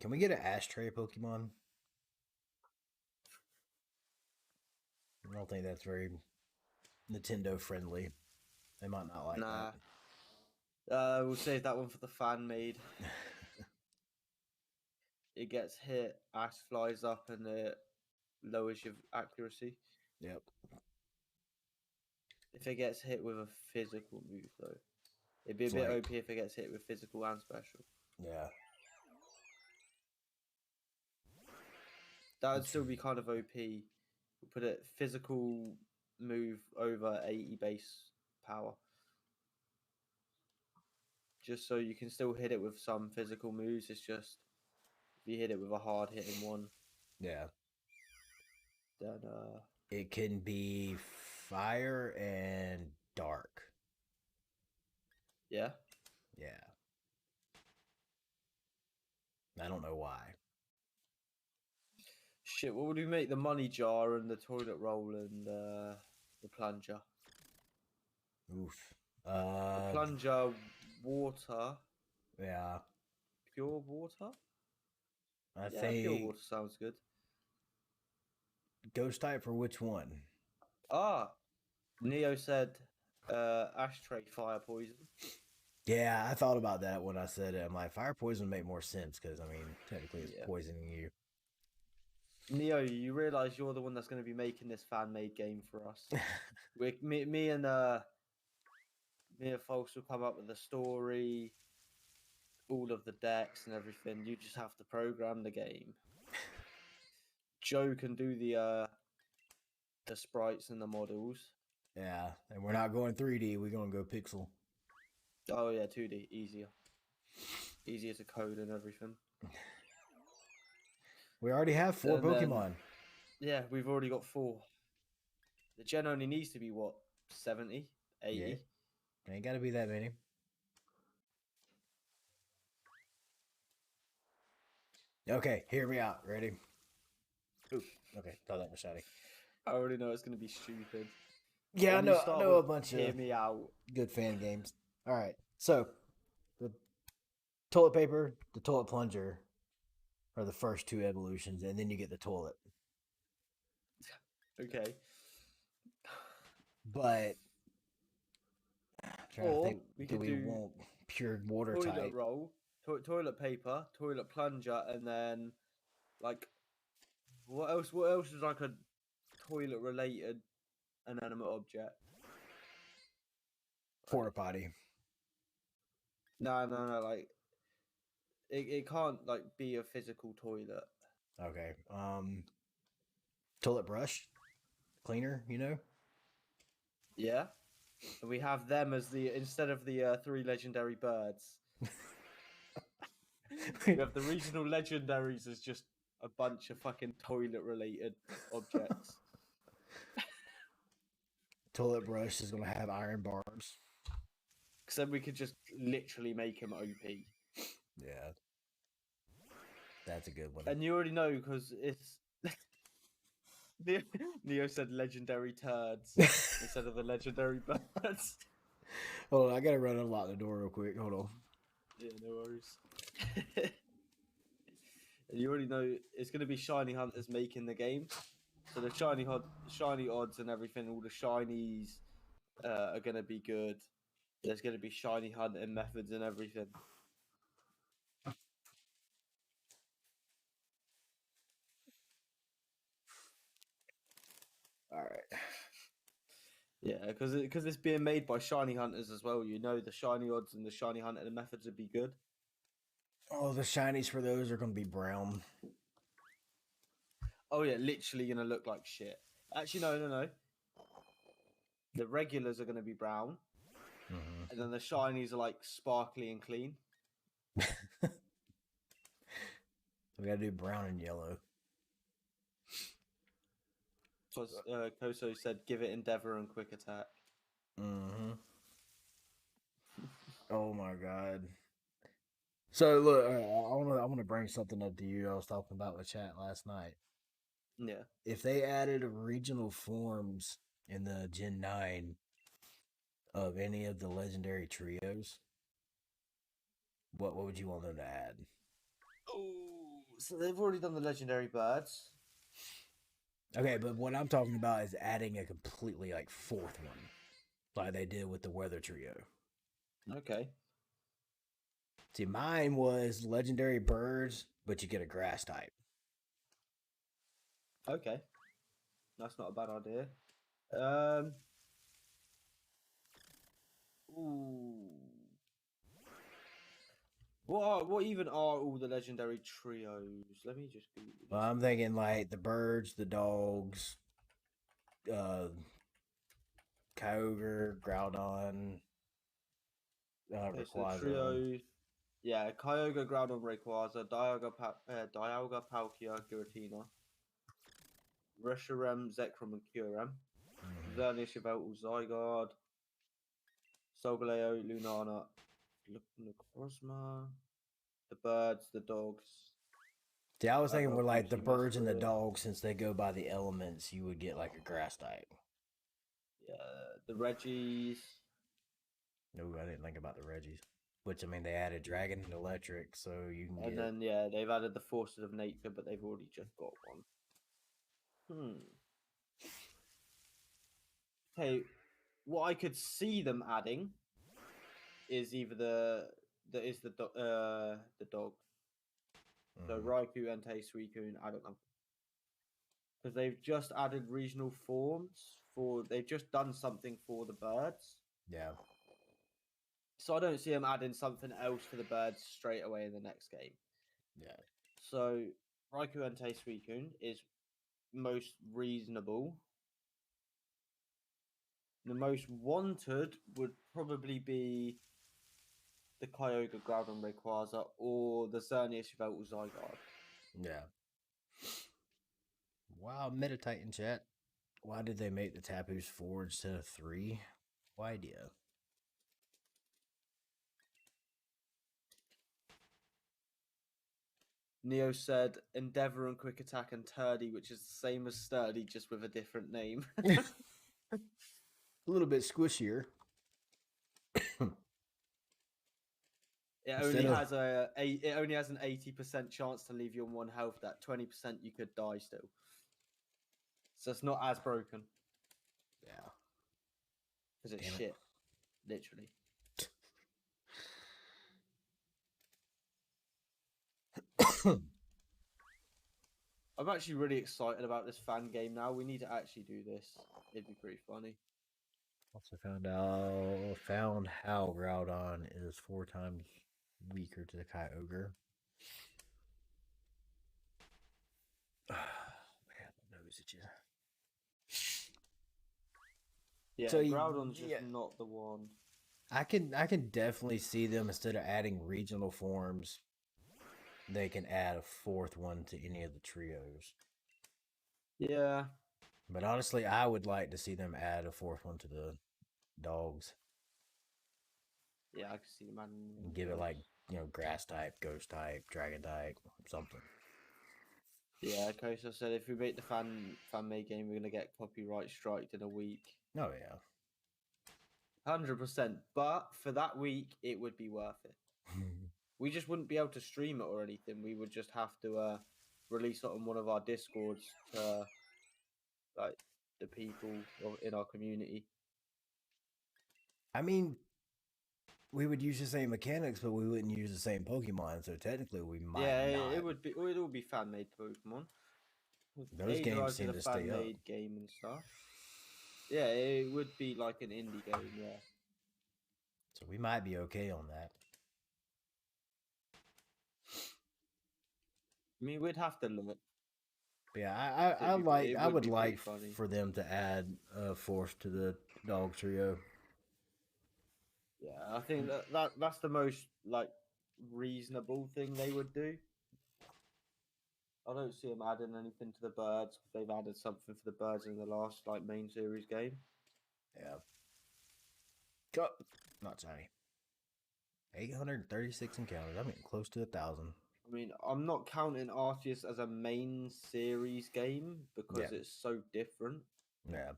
Can we get an ashtray Pokemon? I don't think that's very Nintendo friendly. They might not like that. We'll save that one for the fan made. It gets hit, ash flies up, and it lowers your accuracy. Yep. If it gets hit with a physical move, though, it'd be a bit OP if it gets hit with physical and special. Yeah. That would still be kind of OP. We'll put it physical move over 80 base power. Just so you can still hit it with some physical moves. It's just if you hit it with a hard hitting one. Yeah. Then it can be fire and dark. Yeah. Yeah. I don't know why. Shit, what would we make the money jar and the toilet roll and the plunger? Oof. The plunger, water. Yeah. Pure water? I think pure water sounds good. Ghost type for which one? Neo said ashtray fire poison. Yeah, I thought about that when I said it. I'm like, fire poison would make more sense because, I mean, technically it's poisoning you. Neo, you realize you're the one that's going to be making this fan-made game for us. me and folks will come up with the story, all of the decks and everything. You just have to program the game. Joe can do the sprites and the models. Yeah, and we're not going 3D. We're going to go pixel. Oh, yeah, 2D. Easier. Easier to code and everything. We already have 4 Pokemon. Yeah, we've already got 4. The gen only needs to be, what, 70? 80? Yeah. Ain't got to be that many. Okay, hear me out. Ready? Ooh, okay. Thought that was shiny. I already know it's going to be stupid. Yeah, I know a bunch of hear me out. Good fan games. All right, so the toilet paper, the toilet plunger are the first 2 evolutions, and then you get the toilet. Okay. But I'm trying to Or think, we do could we do want pure water toilet type? roll, toilet paper, toilet plunger, and then like what else? What else is like a toilet related inanimate object? Porta potty. No. Like it can't like be a physical toilet. Okay. Toilet brush, cleaner. Yeah. And we have them as the instead of the three legendary birds. We have the regional legendaries as just a bunch of fucking toilet related objects. Toilet brush is gonna have iron barbs. Because then we could just literally make him OP. Yeah, that's a good one. And you already know because it's Neo said legendary turds instead of the legendary birds. Hold on, I gotta run and lock the door real quick. Hold on. Yeah, no worries. And you already know it's going to be shiny hunters making the game, so the shiny odds and everything, all the shinies are going to be good. There's going to be shiny hunting methods and everything. All right. Yeah, because it's being made by shiny hunters as well. You know the shiny odds and the shiny hunting methods would be good. Oh, the shinies for those are gonna be brown. Oh yeah, literally going to look like shit. Actually, no. The regulars are going to be brown, and then the shinies are like sparkly and clean. We gotta do brown and yellow. Because Koso said, "Give it endeavor and quick attack." Oh my god. So look, I want to bring something up to you. I was talking about with chat last night. Yeah. If they added regional forms in the Gen 9 of any of the legendary trios, what would you want them to add? Oh, so they've already done the legendary birds. Okay, but what I'm talking about is adding a completely like fourth one, like they did with the weather trio. Okay. See, mine was legendary birds, but you get a grass type. Okay. That's not a bad idea. Ooh. What even are all the legendary trios? Let me just Google this. Well, I'm thinking like the birds, the dogs, Kyogre, Groudon, Okay, so Rayquaza. trios. Yeah, Kyogre, Groudon, Rayquaza, Dialga, Palkia, Giratina, Reshiram, Zekrom, and Kyurem. Xerneas, Yveltal, Zygarde, Solgaleo, Lunana, Necrozma, the birds, the dogs. See, I was thinking with like the Pikachu, birds and the Mesquite. dogs, since they go by the elements, you would get like a grass type. Yeah, the Reggies. No, I didn't think about the Reggies. Which I mean, they added Dragon and Electric, so you can And get. then, yeah, they've added the Forces of Nature, but they've already just got one. Okay, what I could see them adding is either the dog. So Raikou, Entei, Suicune, I don't know. Because they've just added regional forms they've just done something for the birds. Yeah. So I don't see them adding something else for the birds straight away in the next game. Yeah. So Raikou, Entei, Suicune is most reasonable. The most wanted would probably be the Kyogre, Groudon, Rayquaza, or the Xerneas, Yveltal, Zygarde. Yeah. Wow, meditate in chat. Why did they make the Tapu's 4 instead of 3? No idea. Neo said Endeavor and Quick Attack and Turdy, which is the same as Sturdy, just with a different name. A little bit squishier. It only has an 80% chance to leave you on 1 health. That 20% you could die still. So it's not as broken Yeah. because it's Damn it. shit, literally. I'm actually really excited about this fan game now. We need to actually do this. It'd be pretty funny. Also found how Groudon is 4 times weaker to the Kyogre. Man, my nose itches. Yeah, So Groudon's just yeah, not the one. I can definitely see them instead of adding regional forms, they can add a 4th one to any of the trios. Yeah. But honestly, I would like to see them add a 4th one to the dogs. Yeah, I can see the man. And give it like, grass type, ghost type, dragon type, something. Yeah, okay. So I said if we make the fan made game, we're gonna get copyright striked in a week. Oh yeah. 100%. But for that week, it would be worth it. We just wouldn't be able to stream it or anything. We would just have to release it on one of our discords to like the people in our community. I mean, we would use the same mechanics, but we wouldn't use the same Pokemon. So technically, we might not. It would be. It would be fan made Pokemon. Those games Did seem a to stay fan up. made game and stuff. Yeah, it would be like an indie game. Yeah. So we might be okay on that. I mean, we'd have to look. But yeah, I would like for them to add a 4th to the dog trio. Yeah, I think that's the most like reasonable thing they would do. I don't see them adding anything to the birds. They've added something for the birds in the last like main series game. Yeah. Cut. Not shiny. 836 encounters. I'm getting close to 1,000. I mean, I'm not counting Arceus as a main series game because it's so different. Yeah.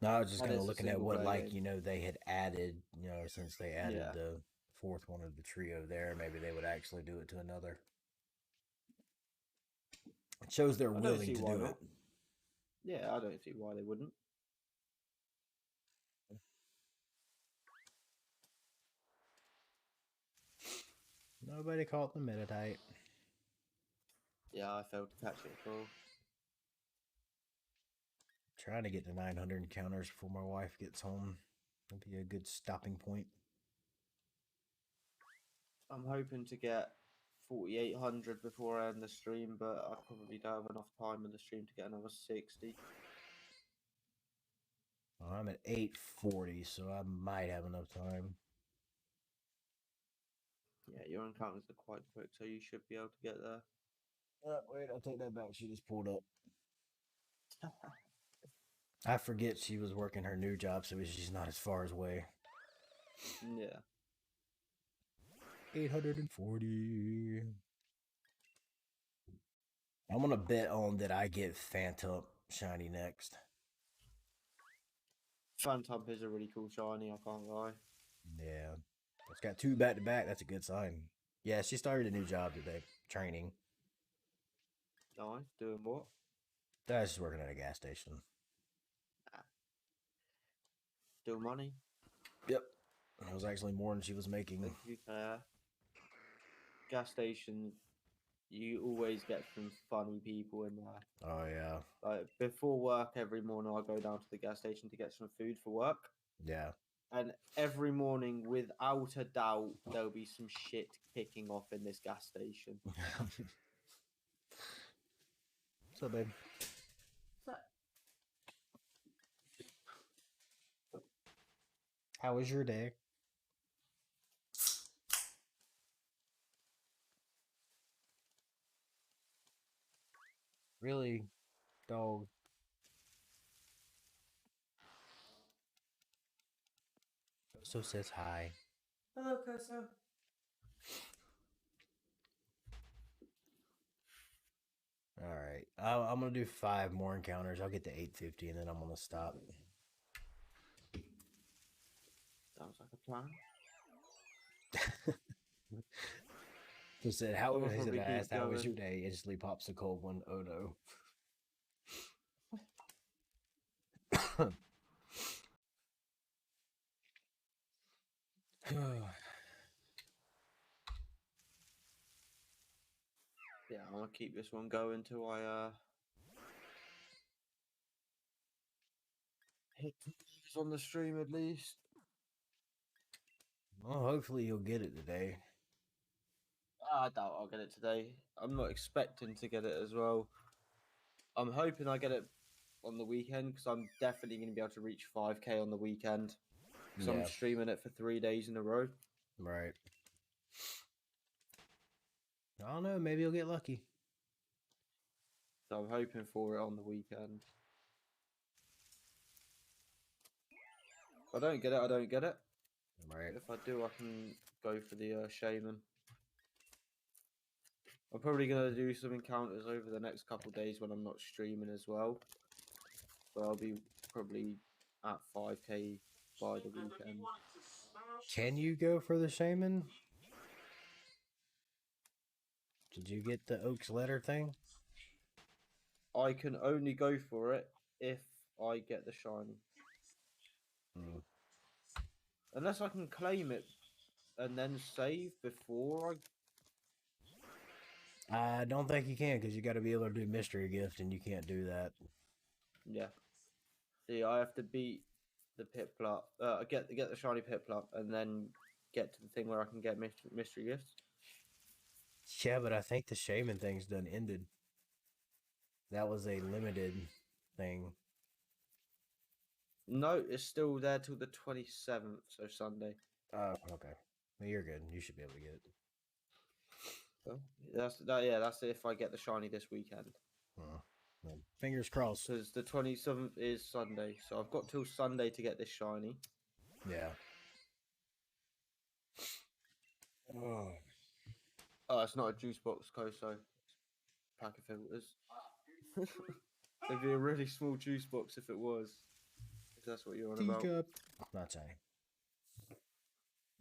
No, I was just And kind of it's a looking at single what, player like, game. they had added, since they added Yeah. the 4th one of the trio there, maybe they would actually do it to another. It shows they're willing to do it. Yeah, I don't see why they wouldn't. Nobody caught the Meditite. Yeah, I failed to catch it at all. Trying to get to 900 encounters before my wife gets home. That'd be a good stopping point. I'm hoping to get 4,800 before I end the stream, but I probably don't have enough time in the stream to get another 60. Well, I'm at 840, so I might have enough time. Yeah, your encounters are quite quick, so you should be able to get there. Wait, I'll take that back. She just pulled up. I forget she was working her new job, so she's not as far away. Yeah. 840. I'm going to bet on that I get Phantom shiny next. Phantom is a really cool shiny, I can't lie. Yeah. It's got 2 back-to-back. That's a good sign. Yeah, she started a new job today. Training. Nice. Doing what? She's working at a gas station. Still money? Yep. It was actually more than she was making. To be fair, gas stations, you always get some funny people in there. Oh, yeah. Like, before work every morning, I go down to the gas station to get some food for work. Yeah. And every morning, without a doubt, there'll be some shit kicking off in this gas station. What's up, babe? How was your day? Really, dog? So says hi. Hello, Koso. All right. I'm going to do 5 more encounters. I'll get to 850 and then I'm going to stop. Sounds like a plan. So said, how was your day? Instantly pops a cold one. Oh no. Yeah, I'm gonna keep this one going until I hit on the stream at least. Well, hopefully you'll get it today. I doubt I'll get it today. I'm not expecting to get it as well. I'm hoping I get it on the weekend because I'm definitely going to be able to reach 5K on the weekend because I'm Yeah, streaming it for 3 days in a row. right. I don't know. Maybe you'll get lucky. So I'm hoping for it on the weekend. If I don't get it, I don't get it. Right. If I do, I can go for the shaman. I'm probably going to do some encounters over the next couple of days when I'm not streaming as well. So I'll be probably at 5K by the weekend. Can you go for the shaman? Did you get the Oak's letter thing? I can only go for it if I get the shiny. Unless I can claim it and then save before I don't think you can because you got to be able to do mystery gift, and you can't do that. yeah. See, I have to beat the Piplup. Get the shiny Piplup and then get to the thing where I can get mystery gifts. Yeah, but I think the shaman thing's done ended. That was a limited thing. No, it's still there till the 27th, so Sunday. Oh, okay. Well, you're good. You should be able to get it. So that's if I get the shiny this weekend. Well, fingers crossed. Because the 27th is Sunday, so I've got till Sunday to get this shiny. Yeah. Oh, it's not a juice box, Koso. Pack of filters. It'd be a really small juice box if it was. If that's what you're on about. Teacup. Not tiny.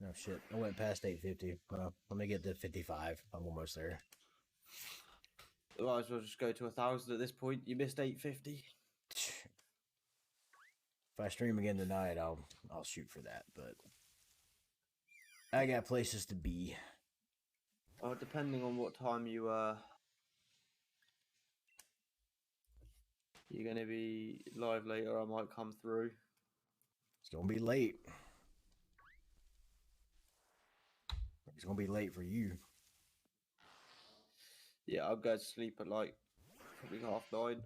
No shit. I went past 850. Well, let me get to 55. I'm almost there. Might as well just go to 1,000 at this point. You missed 850. If I stream again tonight, I'll shoot for that. But I got places to be. Depending on what time you're gonna be live later, I might come through. It's gonna be late. It's gonna be late for you. Yeah, I'll go to sleep at like probably 9:30.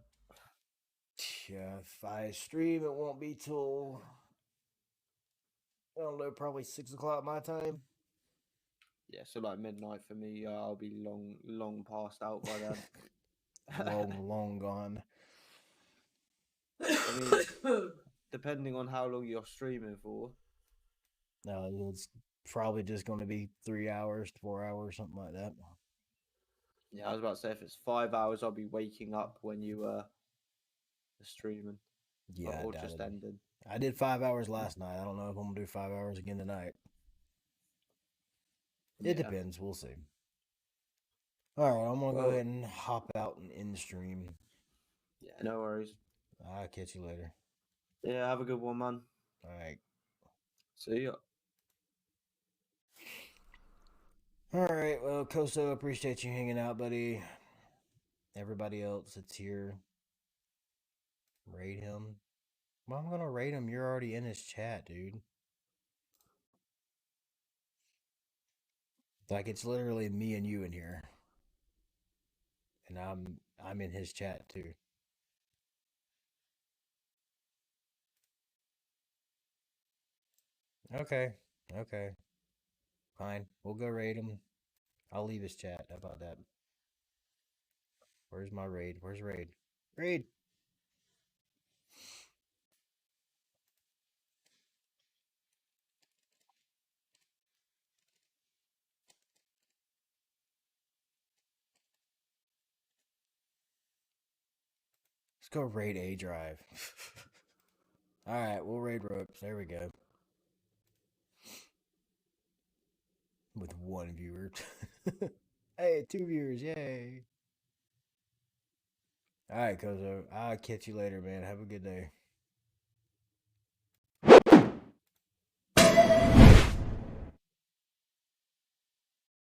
Yeah, if I stream, it won't be till I don't know, probably 6 o'clock my time. Yeah, so like midnight for me. I'll be long passed out by then. long gone. I mean, depending on how long you're streaming for. No, it's probably just going to be 3 hours, 4 hours, something like that. Yeah, I was about to say if it's 5 hours, I'll be waking up when you are streaming. Yeah, or just ending. I did 5 hours last night. I don't know if I'm gonna do 5 hours again tonight. It depends. We'll see. All right, I'm gonna go ahead and hop out and end the stream. Yeah, no worries. I'll catch you later. Yeah, have a good one, man. All right. See ya. All right. Well, Koso, appreciate you hanging out, buddy. Everybody else that's here, raid him. Well, I'm gonna raid him. You're already in his chat, dude. Like it's literally me and you in here, and I'm in his chat too. Okay. Fine. We'll go raid him. I'll leave his chat. How about that? Where's my raid? Where's raid? Raid! Let's go raid A drive. Alright, we'll raid ropes. There we go. With 1 viewer. Hey, 2 viewers. Yay. Alright, Kozo. I'll catch you later, man. Have a good day.